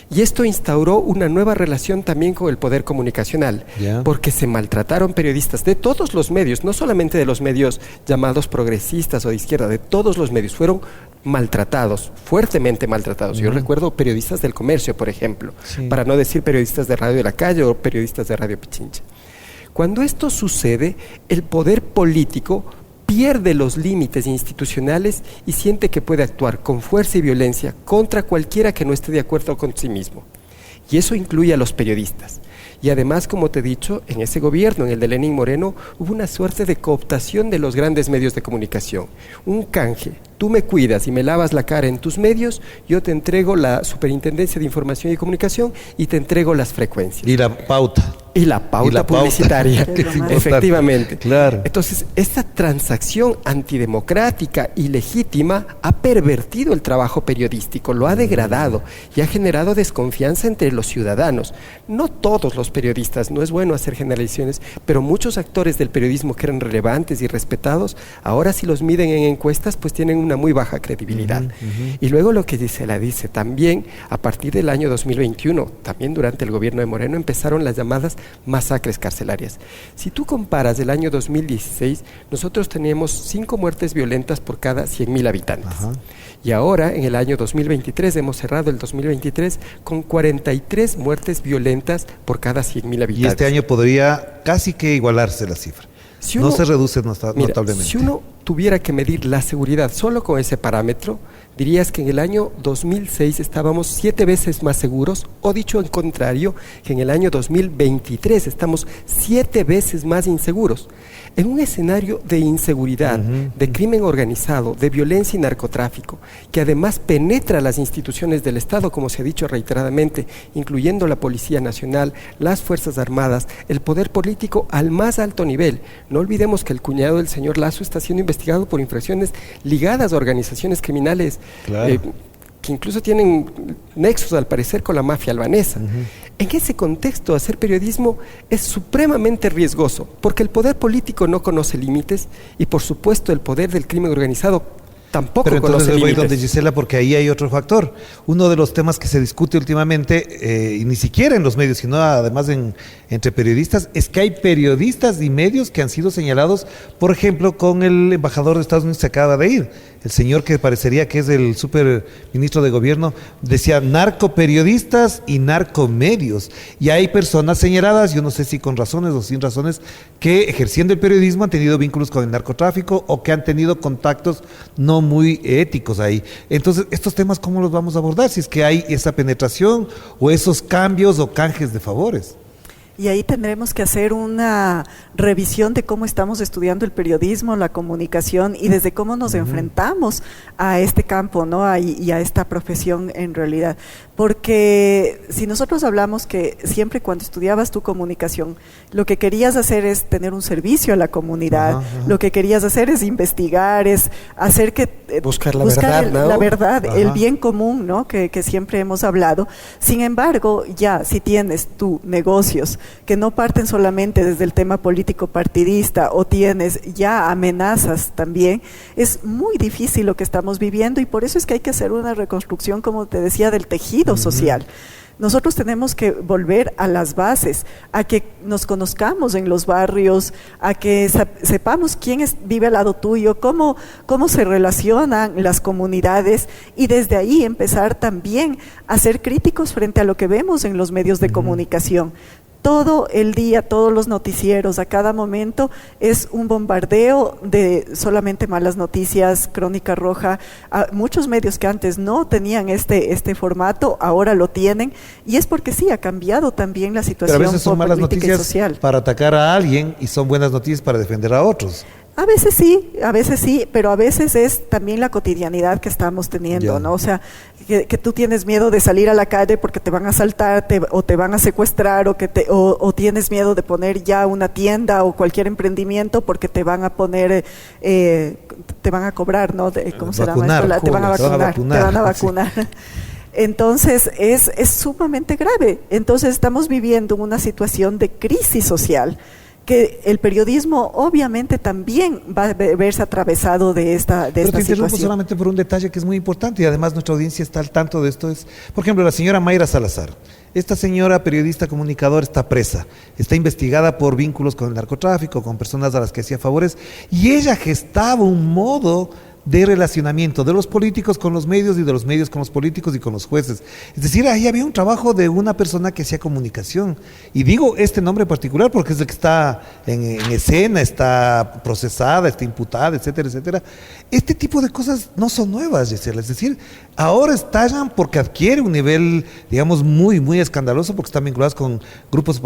Speaker 3: Y esto instauró una nueva relación también con el poder comunicacional, porque se maltrataron periodistas de todos los medios, no solamente de los medios llamados progresistas o de izquierda, de todos los medios, fueron maltratados, fuertemente maltratados. Yo recuerdo periodistas del comercio, por ejemplo, para no decir periodistas de Radio de la Calle o periodistas de Radio Pichincha. Cuando esto sucede, el poder político pierde los límites institucionales y siente que puede actuar con fuerza y violencia contra cualquiera que no esté de acuerdo con sí mismo. Y eso incluye a los periodistas. Y además, como te he dicho, en ese gobierno, en el de Lenín Moreno, hubo una suerte de cooptación de los grandes medios de comunicación. Un canje. Tú me cuidas y me lavas la cara en tus medios, yo te entrego la Superintendencia de Información y Comunicación y te entrego las frecuencias.
Speaker 1: Y la pauta.
Speaker 3: Y la pauta publicitaria, efectivamente.
Speaker 1: Claro.
Speaker 3: Entonces, esta transacción antidemocrática y legítima ha pervertido el trabajo periodístico, lo ha degradado y ha generado desconfianza entre los ciudadanos. No todos los periodistas, no es bueno hacer generalizaciones, pero muchos actores del periodismo que eran relevantes y respetados, ahora si los miden en encuestas, pues tienen una muy baja credibilidad. Y luego lo que dice también a partir del año 2021, también durante el gobierno de Moreno, empezaron las llamadas masacres carcelarias. Si tú comparas el año 2016, nosotros teníamos 5 muertes violentas por cada 100.000 habitantes. Y ahora, en el año 2023, hemos cerrado el 2023 con 43 muertes violentas por cada 100.000 habitantes.
Speaker 1: Y este año podría casi que igualarse la cifra.
Speaker 3: Si uno,
Speaker 1: no se reduce notablemente.
Speaker 3: Si uno tuviera que medir la seguridad solo con ese parámetro, dirías que en el año 2006 estábamos 7 veces más seguros, o dicho en contrario, que en el año 2023 estamos 7 veces más inseguros. En un escenario de inseguridad, de crimen organizado, de violencia y narcotráfico, que además penetra las instituciones del Estado, como se ha dicho reiteradamente, incluyendo la Policía Nacional, las Fuerzas Armadas, el poder político al más alto nivel. No olvidemos que el cuñado del señor Lasso está siendo investigado por infracciones ligadas a organizaciones criminales, que incluso tienen nexos al parecer con la mafia albanesa. En ese contexto, hacer periodismo es supremamente riesgoso, porque el poder político no conoce límites y por supuesto el poder del crimen organizado tampoco
Speaker 1: Pero
Speaker 3: conoce
Speaker 1: entonces voy
Speaker 3: límites.
Speaker 1: donde Gisela, porque ahí hay otro factor. Uno de los temas que se discute últimamente, y ni siquiera en los medios, sino además entre periodistas, es que hay periodistas y medios que han sido señalados, por ejemplo, con el embajador de Estados Unidos que se acaba de ir, el señor que parecería que es el super ministro de gobierno, decía narcoperiodistas y narcomedios. Y hay personas señaladas, yo no sé si con razones o sin razones, que ejerciendo el periodismo han tenido vínculos con el narcotráfico o que han tenido contactos no muy éticos ahí. Entonces, estos temas, ¿cómo los vamos a abordar? Si es que hay esa penetración o esos cambios o canjes de favores.
Speaker 2: Y ahí tendremos que hacer una revisión de cómo estamos estudiando el periodismo, la comunicación y desde cómo nos enfrentamos a este campo, ¿no? Y a esta profesión en realidad. Porque si nosotros hablamos que siempre cuando estudiabas tu comunicación, lo que querías hacer es tener un servicio a la comunidad, lo que querías hacer es investigar, es hacer que
Speaker 3: buscar la verdad, ¿no?
Speaker 2: La verdad, el bien común, ¿no? Que siempre hemos hablado. Sin embargo, ya si tienes tú negocios que no parten solamente desde el tema político partidista o tienes ya amenazas también, es muy difícil lo que estamos viviendo y por eso es que hay que hacer una reconstrucción, como te decía, del tejido social. Nosotros tenemos que volver a las bases, a que nos conozcamos en los barrios, a que sepamos quién vive al lado tuyo, cómo se relacionan las comunidades y desde ahí empezar también a ser críticos frente a lo que vemos en los medios de comunicación. Todo el día, todos los noticieros, a cada momento es un bombardeo de solamente malas noticias, crónica roja. Muchos medios que antes no tenían este formato, ahora lo tienen, y es porque sí, ha cambiado también la situación
Speaker 1: Pero a veces son malas
Speaker 2: política y
Speaker 1: noticias
Speaker 2: social.
Speaker 1: para atacar a alguien y son buenas noticias para defender a otros.
Speaker 2: A veces sí, pero a veces es también la cotidianidad que estamos teniendo, ¿no? O sea, que tú tienes miedo de salir a la calle porque te van a asaltar o te van a secuestrar o tienes miedo de poner ya una tienda o cualquier emprendimiento porque te van a poner, te van a cobrar, ¿no? ¿Cómo se llama esto? Te van a vacunar. Sí. Entonces es sumamente grave. Entonces estamos viviendo una situación de crisis social que el periodismo obviamente también va a verse atravesado de esta
Speaker 1: Pero te interrumpo
Speaker 2: situación.
Speaker 1: solamente por un detalle que es muy importante y además nuestra audiencia está al tanto de esto. Es, por ejemplo, la señora Mayra Salazar. Esta señora periodista comunicadora está presa, está investigada por vínculos con el narcotráfico, con personas a las que hacía favores, y ella gestaba un modo de relacionamiento de los políticos con los medios y de los medios con los políticos y con los jueces. Es decir, ahí había un trabajo de una persona que hacía comunicación. Y digo este nombre particular porque es el que está en escena, está procesada, está imputada, etcétera, etcétera. Este tipo de cosas no son nuevas, Gisela. Es decir, ahora estallan porque adquiere un nivel, digamos, muy, muy escandaloso porque están vinculadas con grupos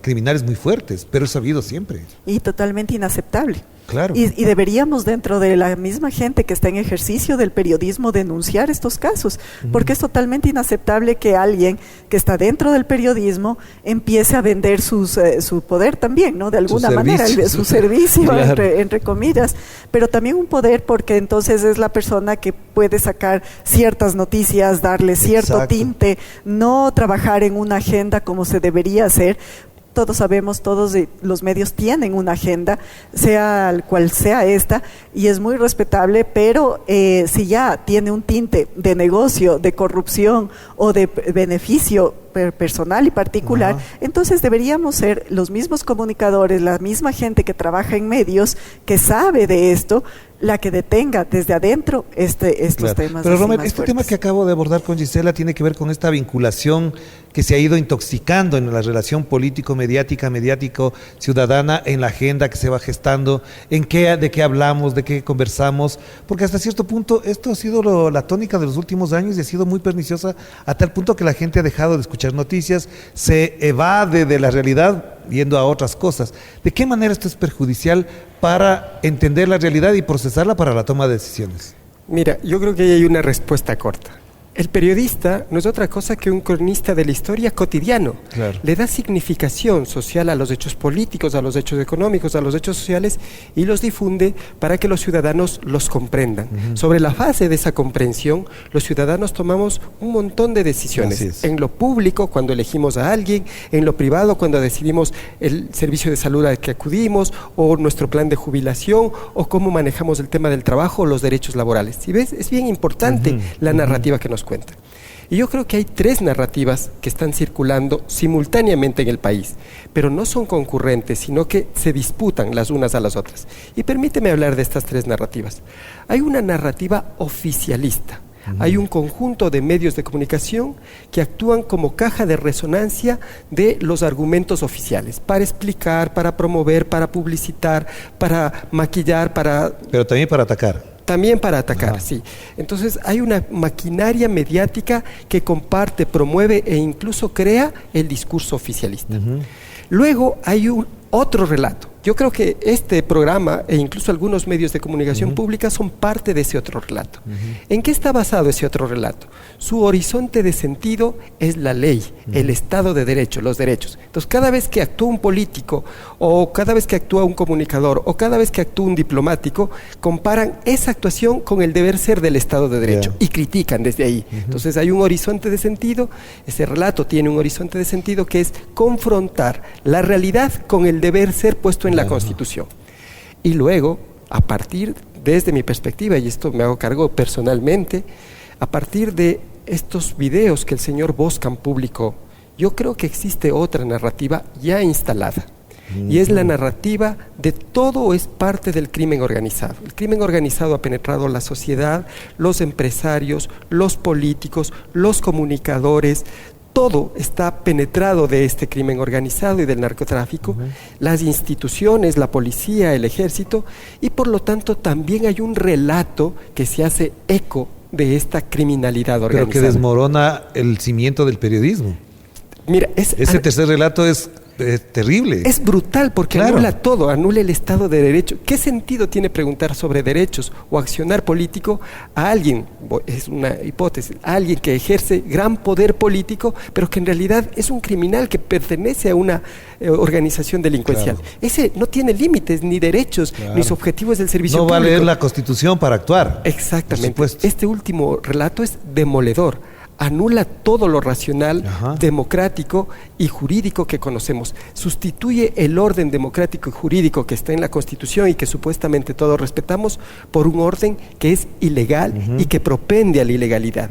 Speaker 1: criminales muy fuertes, pero eso ha habido siempre.
Speaker 2: Y totalmente inaceptable.
Speaker 1: Claro.
Speaker 2: Y deberíamos dentro de la misma gente que está en ejercicio del periodismo denunciar estos casos, porque es totalmente inaceptable que alguien que está dentro del periodismo empiece a vender su poder también, ¿no? De alguna manera, su servicio, claro. entre comillas, pero también un poder porque entonces es la persona que puede sacar ciertas noticias, darle cierto tinte, no trabajar en una agenda como se debería hacer. Todos sabemos, todos los medios tienen una agenda, sea cual sea esta, y es muy respetable, pero si ya tiene un tinte de negocio, de corrupción o de beneficio personal y particular, entonces deberíamos ser los mismos comunicadores, la misma gente que trabaja en medios, que sabe de esto, la que detenga desde adentro estos temas.
Speaker 1: Pero Romer, este tema que acabo de abordar con Gisela tiene que ver con esta vinculación que se ha ido intoxicando en la relación político-mediática, mediático-ciudadana, en la agenda que se va gestando, de qué hablamos, de qué conversamos, porque hasta cierto punto esto ha sido la tónica de los últimos años y ha sido muy perniciosa a tal punto que la gente ha dejado de escuchar noticias, se evade de la realidad yendo a otras cosas. ¿De qué manera esto es perjudicial para entender la realidad y procesarla para la toma de decisiones?
Speaker 3: Mira, yo creo que ahí hay una respuesta corta. El periodista no es otra cosa que un cronista de la historia cotidiano.
Speaker 1: Claro.
Speaker 3: Le da significación social a los hechos políticos, a los hechos económicos, a los hechos sociales y los difunde para que los ciudadanos los comprendan. Sobre la base de esa comprensión, los ciudadanos tomamos un montón de decisiones. En lo público, cuando elegimos a alguien, en lo privado, cuando decidimos el servicio de salud al que acudimos, o nuestro plan de jubilación, o cómo manejamos el tema del trabajo o los derechos laborales. ¿Sí ves? Es bien importante la narrativa que nos cuenta. Y yo creo que hay 3 narrativas que están circulando simultáneamente en el país, pero no son concurrentes, sino que se disputan las unas a las otras. Y permíteme hablar de estas 3 narrativas. Hay una narrativa oficialista. Hay un conjunto de medios de comunicación que actúan como caja de resonancia de los argumentos oficiales, para explicar, para promover, para publicitar, para maquillar,
Speaker 1: pero también para atacar.
Speaker 3: También para atacar, sí. Entonces hay una maquinaria mediática que comparte, promueve e incluso crea el discurso oficialista. Luego hay otro relato. Yo creo que este programa e incluso algunos medios de comunicación pública son parte de ese otro relato. ¿En qué está basado ese otro relato? Su horizonte de sentido es la ley, el Estado de Derecho, los derechos. Entonces, cada vez que actúa un político, o cada vez que actúa un comunicador, o cada vez que actúa un diplomático, comparan esa actuación con el deber ser del Estado de Derecho y critican desde ahí. Entonces, hay un horizonte de sentido, ese relato tiene un horizonte de sentido que es confrontar la realidad con el deber ser puesto en la Constitución. Y luego, desde mi perspectiva, y esto me hago cargo personalmente, a partir de estos videos que el señor Boscan publicó, yo creo que existe otra narrativa ya instalada. Y es la narrativa de todo es parte del crimen organizado. El crimen organizado ha penetrado la sociedad, los empresarios, los políticos, los comunicadores. Todo está penetrado de este crimen organizado y del narcotráfico, las instituciones, la policía, el ejército, y por lo tanto también hay un relato que se hace eco de esta criminalidad organizada.
Speaker 1: Pero que desmorona el cimiento del periodismo.
Speaker 3: Mira,
Speaker 1: ese tercer relato es terrible.
Speaker 3: Es brutal porque
Speaker 1: Claro.
Speaker 3: anula todo, anula el Estado de Derecho. ¿Qué sentido tiene preguntar sobre derechos o accionar político a alguien, es una hipótesis, a alguien que ejerce gran poder político, pero que en realidad es un criminal que pertenece a una organización delincuencial?
Speaker 1: Claro.
Speaker 3: Ese no tiene límites, ni derechos,
Speaker 1: Claro.
Speaker 3: ni su objetivo es el servicio
Speaker 1: No va a
Speaker 3: público.
Speaker 1: leer la Constitución para actuar.
Speaker 3: Exactamente.
Speaker 1: Por supuesto.
Speaker 3: Este último relato es demoledor. Anula todo lo racional,
Speaker 1: Ajá.
Speaker 3: democrático y jurídico que conocemos. Sustituye el orden democrático y jurídico que está en la Constitución y que supuestamente todos respetamos por un orden que es ilegal y que propende a la ilegalidad.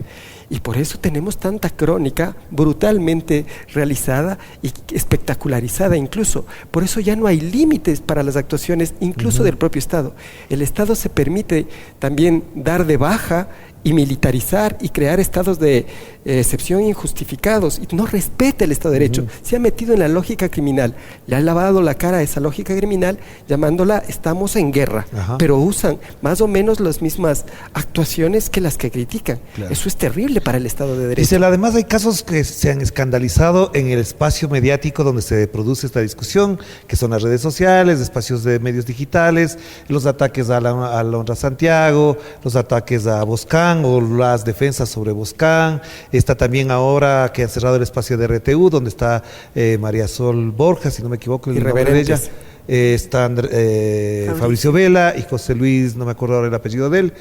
Speaker 3: Y por eso tenemos tanta crónica brutalmente realizada y espectacularizada incluso. Por eso ya no hay límites para las actuaciones incluso del propio Estado. El Estado se permite también dar de baja y militarizar y crear estados de excepción injustificados, y no respeta el Estado de Derecho. Se ha metido en la lógica criminal, le ha lavado la cara a esa lógica criminal llamándola estamos en guerra.
Speaker 1: Ajá.
Speaker 3: Pero usan más o menos las mismas actuaciones que las que critican.
Speaker 1: Claro.
Speaker 3: Eso es terrible para el Estado de Derecho.
Speaker 1: Dice, además hay casos que se han escandalizado en el espacio mediático donde se produce esta discusión, que son las redes sociales, espacios de medios digitales, los ataques a Alondra Santiago, los ataques a Boscán o las defensas sobre Boscán. Está también ahora que han cerrado el espacio de RTU, donde está María Sol Borja, si no me equivoco, el nombre de ella. Está Fabricio Vela y José Luis, no me acuerdo ahora el apellido de él.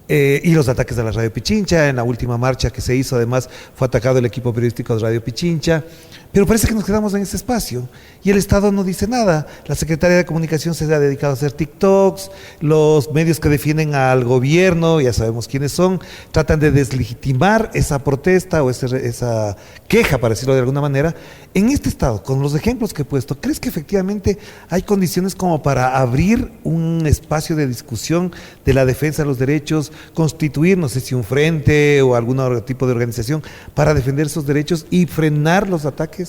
Speaker 1: Y los ataques a la Radio Pichincha. En la última marcha que se hizo, además, fue atacado el equipo periodístico de Radio Pichincha. Pero parece que nos quedamos en ese espacio y el Estado no dice nada. La Secretaría de Comunicación se ha dedicado a hacer TikToks, los medios que defienden al gobierno, ya sabemos quiénes son, tratan de deslegitimar esa protesta o esa queja, para decirlo de alguna manera. En este Estado, con los ejemplos que he puesto, ¿crees que efectivamente hay condiciones como para abrir un espacio de discusión de la defensa de los derechos, constituir, no sé si un frente o algún tipo de organización para defender esos derechos y frenar los ataques?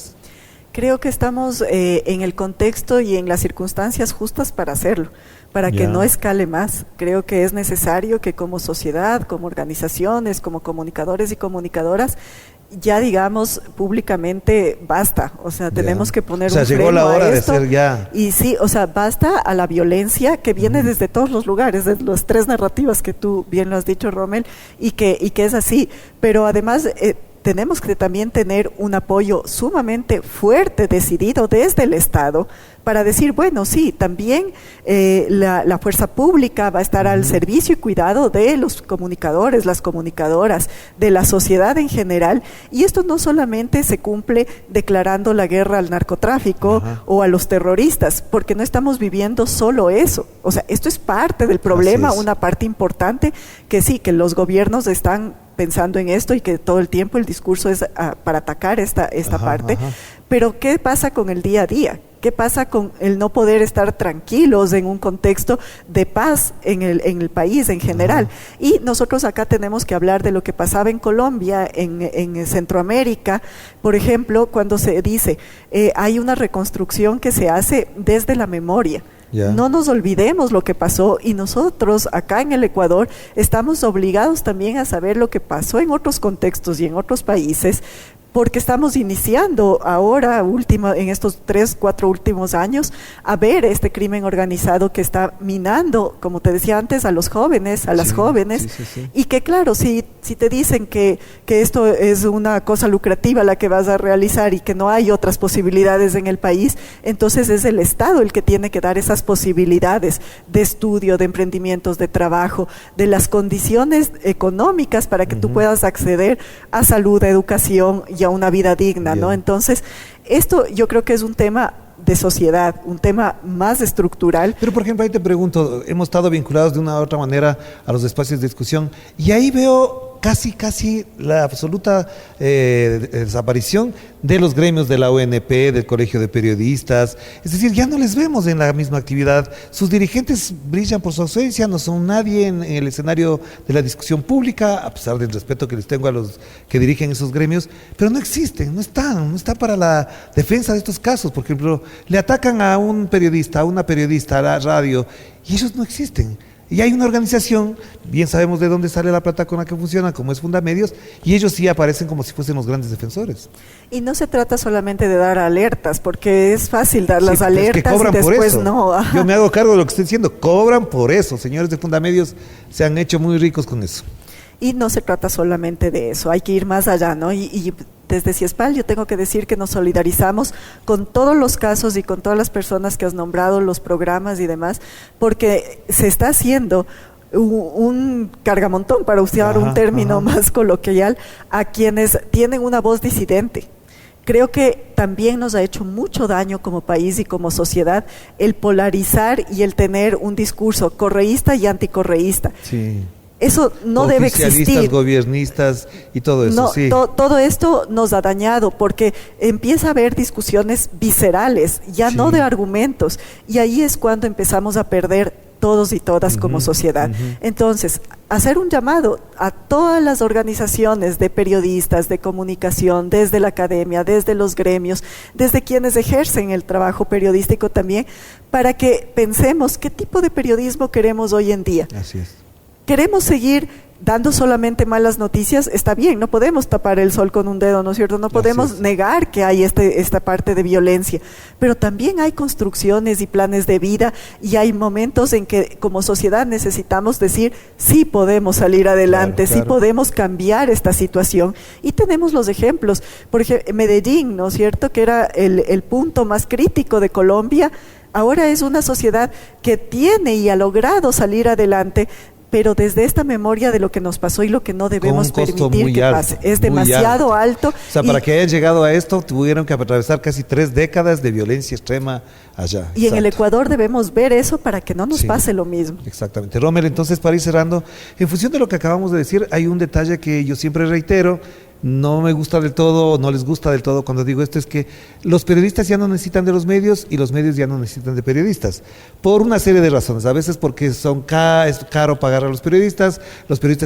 Speaker 2: Creo que estamos en el contexto y en las circunstancias justas para hacerlo, para que no escale más. Creo que es necesario que como sociedad, como organizaciones, como comunicadores y comunicadoras, ya digamos públicamente basta. O sea, tenemos que poner un freno
Speaker 1: llegó la hora
Speaker 2: a esto.
Speaker 1: de ser ya.
Speaker 2: Y sí, o sea, basta a la violencia que viene desde todos los lugares, de las tres narrativas que tú bien lo has dicho, Rommel, y que es así. Pero además tenemos que también tener un apoyo sumamente fuerte, decidido desde el Estado, para decir, bueno, sí, también la fuerza pública va a estar al servicio y cuidado de los comunicadores, las comunicadoras, de la sociedad en general, y esto no solamente se cumple declarando la guerra al narcotráfico o a los terroristas, porque no estamos viviendo solo eso. O sea, esto es parte del problema, una parte importante, que sí, que los gobiernos están pensando en esto y que todo el tiempo el discurso es para atacar esta parte. Pero ¿qué pasa con el día a día? ¿Qué pasa con el no poder estar tranquilos en un contexto de paz en el país en general? Y nosotros acá tenemos que hablar de lo que pasaba en Colombia, en Centroamérica, por ejemplo, cuando se dice hay una reconstrucción que se hace desde la memoria. No nos olvidemos lo que pasó, y nosotros acá en el Ecuador estamos obligados también a saber lo que pasó en otros contextos y en otros países, porque estamos iniciando ahora, en estos 3-4 últimos años, a ver este crimen organizado que está minando, como te decía antes, a los jóvenes, a las jóvenes, y que claro, si te dicen que esto es una cosa lucrativa la que vas a realizar y que no hay otras posibilidades en el país, entonces es el Estado el que tiene que dar esas posibilidades de estudio, de emprendimientos, de trabajo, de las condiciones económicas para que tú puedas acceder a salud, a educación y a una vida digna, ¿no? Entonces, esto yo creo que es un tema de sociedad, un tema más estructural.
Speaker 1: Pero por ejemplo, ahí te pregunto, hemos estado vinculados de una u otra manera a los espacios de discusión y ahí veo casi la absoluta desaparición de los gremios de la ONP, del Colegio de Periodistas. Es decir, ya no les vemos en la misma actividad. Sus dirigentes brillan por su ausencia, no son nadie en el escenario de la discusión pública, a pesar del respeto que les tengo a los que dirigen esos gremios, pero no existen, no están para la defensa de estos casos. Por ejemplo, le atacan a un periodista, a una periodista, a la radio, y ellos no existen. Y hay una organización, bien sabemos de dónde sale la plata con la que funciona, como es Fundamedios, y ellos sí aparecen como si fuesen los grandes defensores.
Speaker 2: Y no se trata solamente de dar alertas, porque es fácil dar las alertas
Speaker 1: que cobran
Speaker 2: y después
Speaker 1: por eso.
Speaker 2: no. Ajá.
Speaker 1: Yo me hago cargo de lo que estoy diciendo, cobran por eso. Señores de Fundamedios se han hecho muy ricos con eso.
Speaker 2: Y no se trata solamente de eso, hay que ir más allá, ¿no? Y desde CIESPAL yo tengo que decir que nos solidarizamos con todos los casos y con todas las personas que has nombrado, los programas y demás, porque se está haciendo un cargamontón, para usar un término más coloquial, a quienes tienen una voz disidente. Creo que también nos ha hecho mucho daño como país y como sociedad el polarizar y el tener un discurso correísta y anticorreísta.
Speaker 1: Sí.
Speaker 2: Eso no debe existir.
Speaker 1: Oficialistas, gobiernistas y todo eso,
Speaker 2: no,
Speaker 1: sí.
Speaker 2: Todo esto nos ha dañado porque empieza a haber discusiones viscerales, ya no de argumentos, y ahí es cuando empezamos a perder todos y todas como sociedad. Entonces, hacer un llamado a todas las organizaciones de periodistas, de comunicación, desde la academia, desde los gremios, desde quienes ejercen el trabajo periodístico también, para que pensemos qué tipo de periodismo queremos hoy en día.
Speaker 1: Así es.
Speaker 2: ¿Queremos seguir dando solamente malas noticias? Está bien, no podemos tapar el sol con un dedo, ¿no es cierto? No podemos negar que hay esta parte de violencia, pero también hay construcciones y planes de vida y hay momentos en que como sociedad necesitamos decir, sí podemos salir adelante, sí podemos cambiar esta situación. Y tenemos los ejemplos, por ejemplo, Medellín, ¿no es cierto?, que era el punto más crítico de Colombia, ahora es una sociedad que tiene y ha logrado salir adelante, pero desde esta memoria de lo que nos pasó y lo que no debemos permitir que pase. Es demasiado alto.
Speaker 1: O sea, para que hayan llegado a esto, tuvieron que atravesar casi 3 décadas de violencia extrema allá.
Speaker 2: Y en el Ecuador debemos ver eso para que no nos pase lo mismo.
Speaker 1: Exactamente. Rommel, entonces, para ir cerrando, en función de lo que acabamos de decir, hay un detalle que yo siempre reitero. No me gusta del todo, no les gusta del todo cuando digo esto, es que los periodistas ya no necesitan de los medios y los medios ya no necesitan de periodistas, por una serie de razones. A veces porque es caro pagar a los periodistas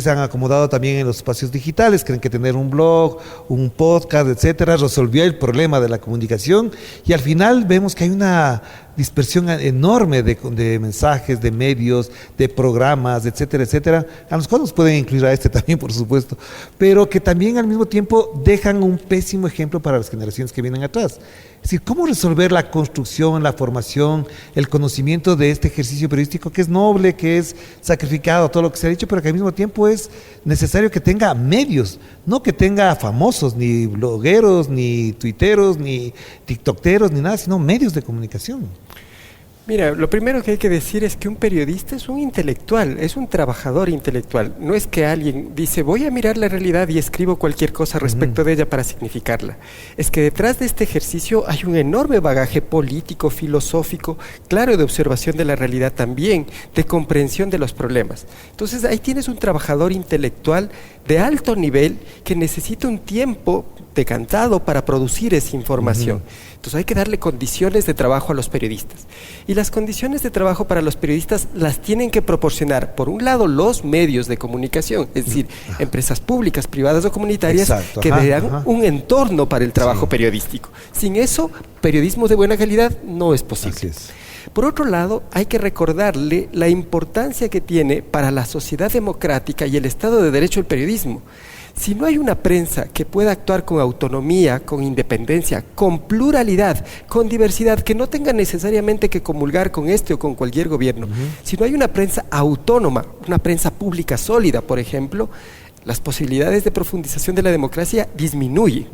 Speaker 1: se han acomodado también en los espacios digitales, creen que tener un blog, un podcast, etcétera, resolvió el problema de la comunicación, y al final vemos que hay una dispersión enorme de mensajes, de medios, de programas, etcétera, etcétera, a los cuales nos pueden incluir a este también, por supuesto, pero que también al mismo tiempo dejan un pésimo ejemplo para las generaciones que vienen atrás. Es decir, ¿cómo resolver la construcción, la formación, el conocimiento de este ejercicio periodístico que es noble, que es sacrificado, todo lo que se ha dicho, pero que al mismo tiempo es necesario que tenga medios, no que tenga famosos, ni blogueros, ni tuiteros, ni tiktokeros, ni nada, sino medios de comunicación?
Speaker 3: Mira, lo primero que hay que decir es que un periodista es un intelectual, es un trabajador intelectual. No es que alguien dice, voy a mirar la realidad y escribo cualquier cosa respecto de ella para significarla. Es que detrás de este ejercicio hay un enorme bagaje político, filosófico, claro, de observación de la realidad también, de comprensión de los problemas. Entonces ahí tienes un trabajador intelectual de alto nivel que necesita un tiempo decantado para producir esa información. Entonces hay que darle condiciones de trabajo a los periodistas. Y las condiciones de trabajo para los periodistas las tienen que proporcionar, por un lado, los medios de comunicación, es decir, empresas públicas, privadas o comunitarias, que le dan un entorno para el trabajo periodístico. Sin eso, periodismo de buena calidad no es posible.
Speaker 1: Así es.
Speaker 3: Por otro lado, hay que recordarle la importancia que tiene para la sociedad democrática y el Estado de Derecho el periodismo. Si no hay una prensa que pueda actuar con autonomía, con independencia, con pluralidad, con diversidad, que no tenga necesariamente que comulgar con este o con cualquier gobierno, si no hay una prensa autónoma, una prensa pública sólida, por ejemplo, las posibilidades de profundización de la democracia disminuyen.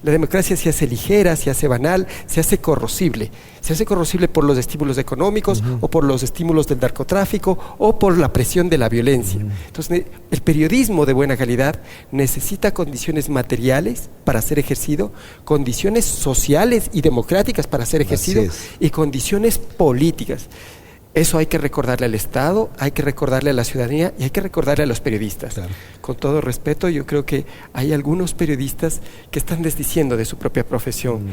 Speaker 3: La democracia se hace ligera, se hace banal, se hace corrosible. Se hace corrosible por los estímulos económicos o por los estímulos del narcotráfico o por la presión de la violencia. Entonces, el periodismo de buena calidad necesita condiciones materiales para ser ejercido, condiciones sociales y democráticas para ser ejercido y condiciones políticas. Eso hay que recordarle al Estado, hay que recordarle a la ciudadanía y hay que recordarle a los periodistas. Claro. Con todo respeto, yo creo que hay algunos periodistas que están desdiciendo de su propia profesión.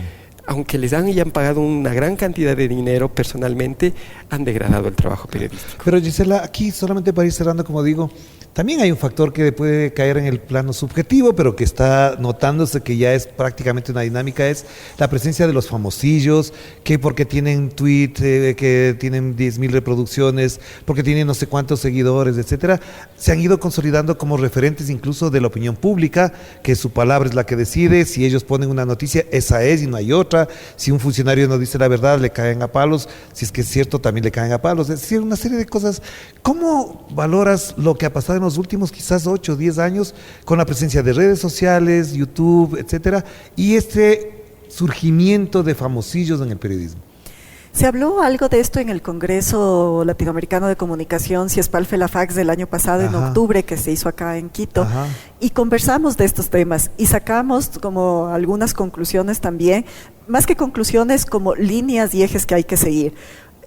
Speaker 3: aunque les hayan pagado una gran cantidad de dinero personalmente, han degradado el trabajo periodístico.
Speaker 1: Pero Gisela, aquí solamente para ir cerrando, como digo, también hay un factor que puede caer en el plano subjetivo, pero que está notándose que ya es prácticamente una dinámica, es la presencia de los famosillos, que porque tienen tweet, que tienen 10,000 reproducciones, porque tienen no sé cuántos seguidores, etcétera, se han ido consolidando como referentes incluso de la opinión pública, que su palabra es la que decide, si ellos ponen una noticia, esa es y no hay otra, si un funcionario no dice la verdad, le caen a palos, si es que es cierto, también le caen a palos, es decir, una serie de cosas. ¿Cómo valoras lo que ha pasado en los últimos quizás 8 o 10 años con la presencia de redes sociales, YouTube, etcétera, y este surgimiento de famosillos en el periodismo?
Speaker 2: Se habló algo de esto en el Congreso Latinoamericano de Comunicación, CIESPAL-FELAFAX, del año pasado, en octubre, que se hizo acá en Quito, y conversamos de estos temas y sacamos como algunas conclusiones también, más que conclusiones, como líneas y ejes que hay que seguir.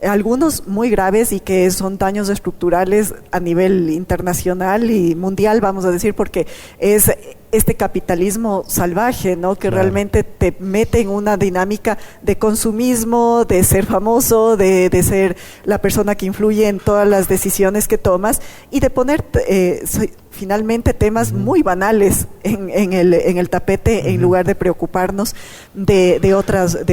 Speaker 2: Algunos muy graves y que son daños estructurales a nivel internacional y mundial, vamos a decir, porque es este capitalismo salvaje, ¿no? Que realmente te mete en una dinámica de consumismo, de ser famoso, de ser la persona que influye en todas las decisiones que tomas y de poner finalmente temas muy banales en el tapete en lugar de preocuparnos de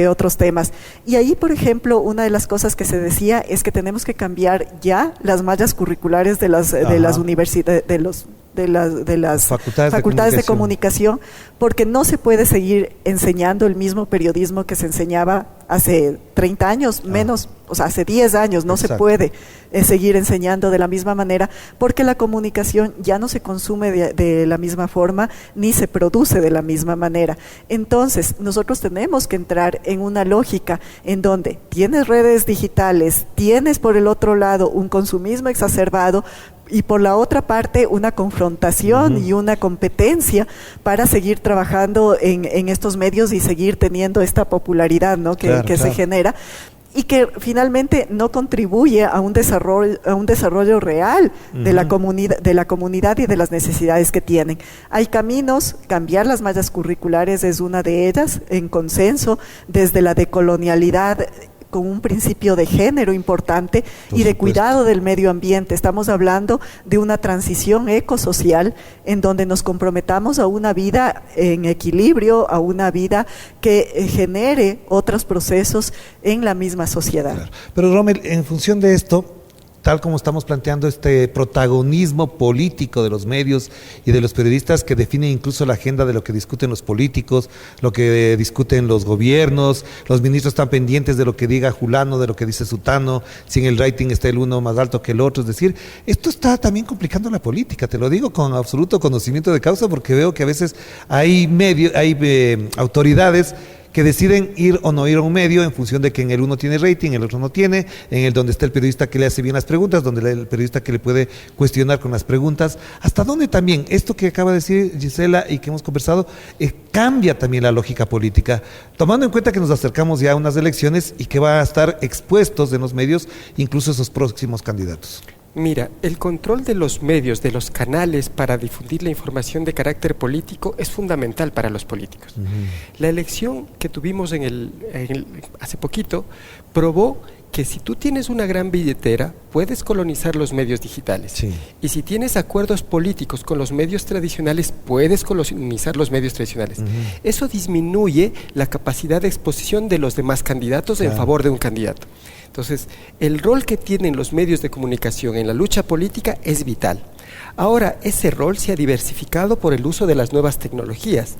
Speaker 2: otros temas. Y ahí, por ejemplo, una de las cosas que se decía es que tenemos que cambiar ya las mallas curriculares de las universidades, de las facultades de comunicación, porque no se puede seguir enseñando el mismo periodismo que se enseñaba hace 30 años, menos, o sea, hace 10 años, no se puede seguir enseñando de la misma manera, porque la comunicación ya no se consume de la misma forma, ni se produce de la misma manera. Entonces, nosotros tenemos que entrar en una lógica en donde tienes redes digitales, tienes por el otro lado un consumismo exacerbado, y por la otra parte una confrontación y una competencia para seguir trabajando en estos medios y seguir teniendo esta popularidad, ¿no? que se genera y que finalmente no contribuye a un desarrollo real de la comunidad y de las necesidades que tienen. Hay caminos, cambiar las mallas curriculares es una de ellas, en consenso, desde la decolonialidad, con un principio de género importante y de cuidado del medio ambiente. Estamos hablando de una transición ecosocial en donde nos comprometamos a una vida en equilibrio, a una vida que genere otros procesos en la misma sociedad.
Speaker 1: Claro. Pero Rommel, en función de esto, tal como estamos planteando este protagonismo político de los medios y de los periodistas que definen incluso la agenda de lo que discuten los políticos, lo que discuten los gobiernos, los ministros están pendientes de lo que diga Julano, de lo que dice Sutano, si en el rating está el uno más alto que el otro, es decir, esto está también complicando la política, te lo digo con absoluto conocimiento de causa porque veo que a veces hay autoridades que deciden ir o no ir a un medio en función de que en el uno tiene rating, el otro no tiene, en el donde está el periodista que le hace bien las preguntas, donde el periodista que le puede cuestionar con las preguntas, hasta dónde también esto que acaba de decir Gisela y que hemos conversado, cambia también la lógica política, tomando en cuenta que nos acercamos ya a unas elecciones y que va a estar expuestos en los medios incluso esos próximos candidatos.
Speaker 3: Mira, el control de los medios, de los canales para difundir la información de carácter político es fundamental para los políticos. La elección que tuvimos hace poquito probó que si tú tienes una gran billetera, puedes colonizar los medios digitales. Sí. Y si tienes acuerdos políticos con los medios tradicionales, puedes colonizar los medios tradicionales. Eso disminuye la capacidad de exposición de los demás candidatos en favor de un candidato. Entonces, el rol que tienen los medios de comunicación en la lucha política es vital. Ahora, ese rol se ha diversificado por el uso de las nuevas tecnologías.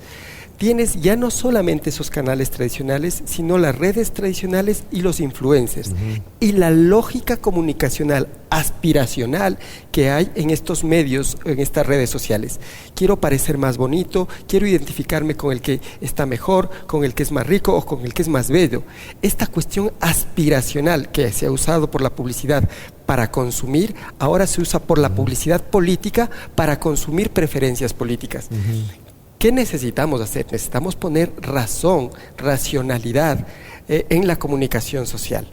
Speaker 3: Tienes ya no solamente esos canales tradicionales, sino las redes tradicionales y los influencers. Y la lógica comunicacional aspiracional que hay en estos medios, en estas redes sociales. Quiero parecer más bonito, quiero identificarme con el que está mejor, con el que es más rico o con el que es más bello. Esta cuestión aspiracional que se ha usado por la publicidad para consumir, ahora se usa por la publicidad política para consumir preferencias políticas. ¿Qué necesitamos hacer? Necesitamos poner razón, racionalidad en la comunicación social.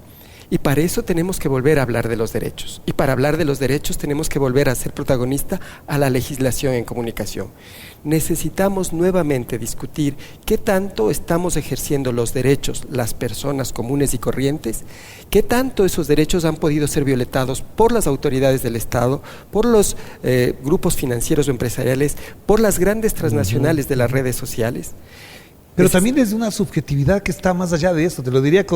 Speaker 3: Y para eso tenemos que volver a hablar de los derechos. Y para hablar de los derechos tenemos que volver a ser protagonista a la legislación en comunicación. Necesitamos nuevamente discutir qué tanto estamos ejerciendo los derechos las personas comunes y corrientes, qué tanto esos derechos han podido ser violentados por las autoridades del Estado, por los grupos financieros o empresariales, por las grandes transnacionales de las redes sociales.
Speaker 1: Pero también desde una subjetividad que está más allá de eso, te lo diría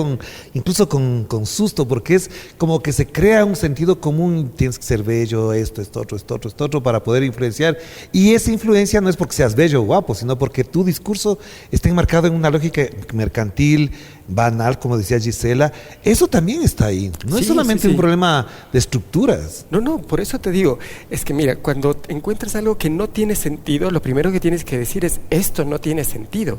Speaker 1: incluso con susto, porque es como que se crea un sentido común, tienes que ser bello, esto, esto otro, para poder influenciar. Y esa influencia no es porque seas bello o guapo, sino porque tu discurso está enmarcado en una lógica mercantil, banal, como decía Gisela. Eso también está ahí, no es solamente un problema de estructuras.
Speaker 3: No, por eso te digo, es que mira, cuando encuentras algo que no tiene sentido, lo primero que tienes que decir es, esto no tiene sentido.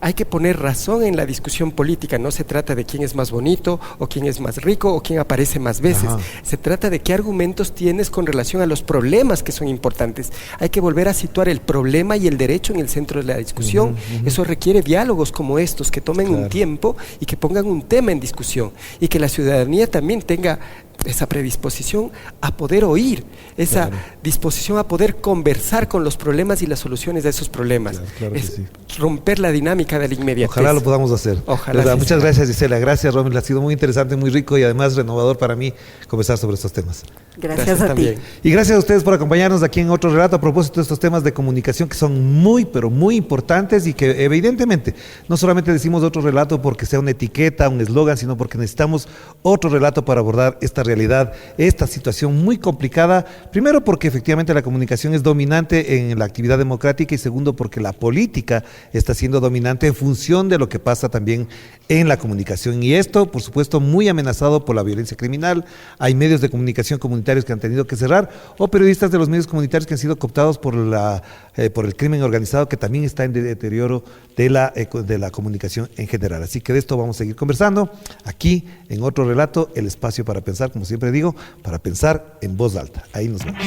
Speaker 3: Hay que poner razón en la discusión política, no se trata de quién es más bonito, o quién es más rico, o quién aparece más veces. Se trata de qué argumentos tienes con relación a los problemas que son importantes. Hay que volver a situar el problema y el derecho en el centro de la discusión. Eso requiere diálogos como estos, que tomen un tiempo y que pongan un tema en discusión, y que la ciudadanía también tenga esa predisposición a poder oír, esa disposición a poder conversar con los problemas y las soluciones de esos problemas. Es romper la dinámica de la inmediatez.
Speaker 1: Ojalá lo podamos hacer.
Speaker 3: Ojalá.
Speaker 1: Muchas gracias, Gisela. Gracias, Romil. Ha sido muy interesante, muy rico y además renovador para mí conversar sobre estos temas.
Speaker 2: Gracias a
Speaker 3: también.
Speaker 2: ti.
Speaker 1: Y gracias a ustedes por acompañarnos aquí en otro relato a propósito de estos temas de comunicación que son muy, pero muy importantes y que evidentemente no solamente decimos otro relato porque sea una etiqueta, un eslogan, sino porque necesitamos otro relato para abordar esta realidad, esta situación muy complicada. Primero porque efectivamente la comunicación es dominante en la actividad democrática y segundo porque la política está siendo dominante en función de lo que pasa también en la comunicación. Y esto, por supuesto, muy amenazado por la violencia criminal. Hay medios de comunicación comunitarios que han tenido que cerrar o periodistas de los medios comunitarios que han sido cooptados por el crimen organizado, que también está en deterioro de la comunicación en general. Así que de esto vamos a seguir conversando aquí en otro relato, el espacio para pensar, como siempre digo, para pensar en voz alta. Ahí nos vemos.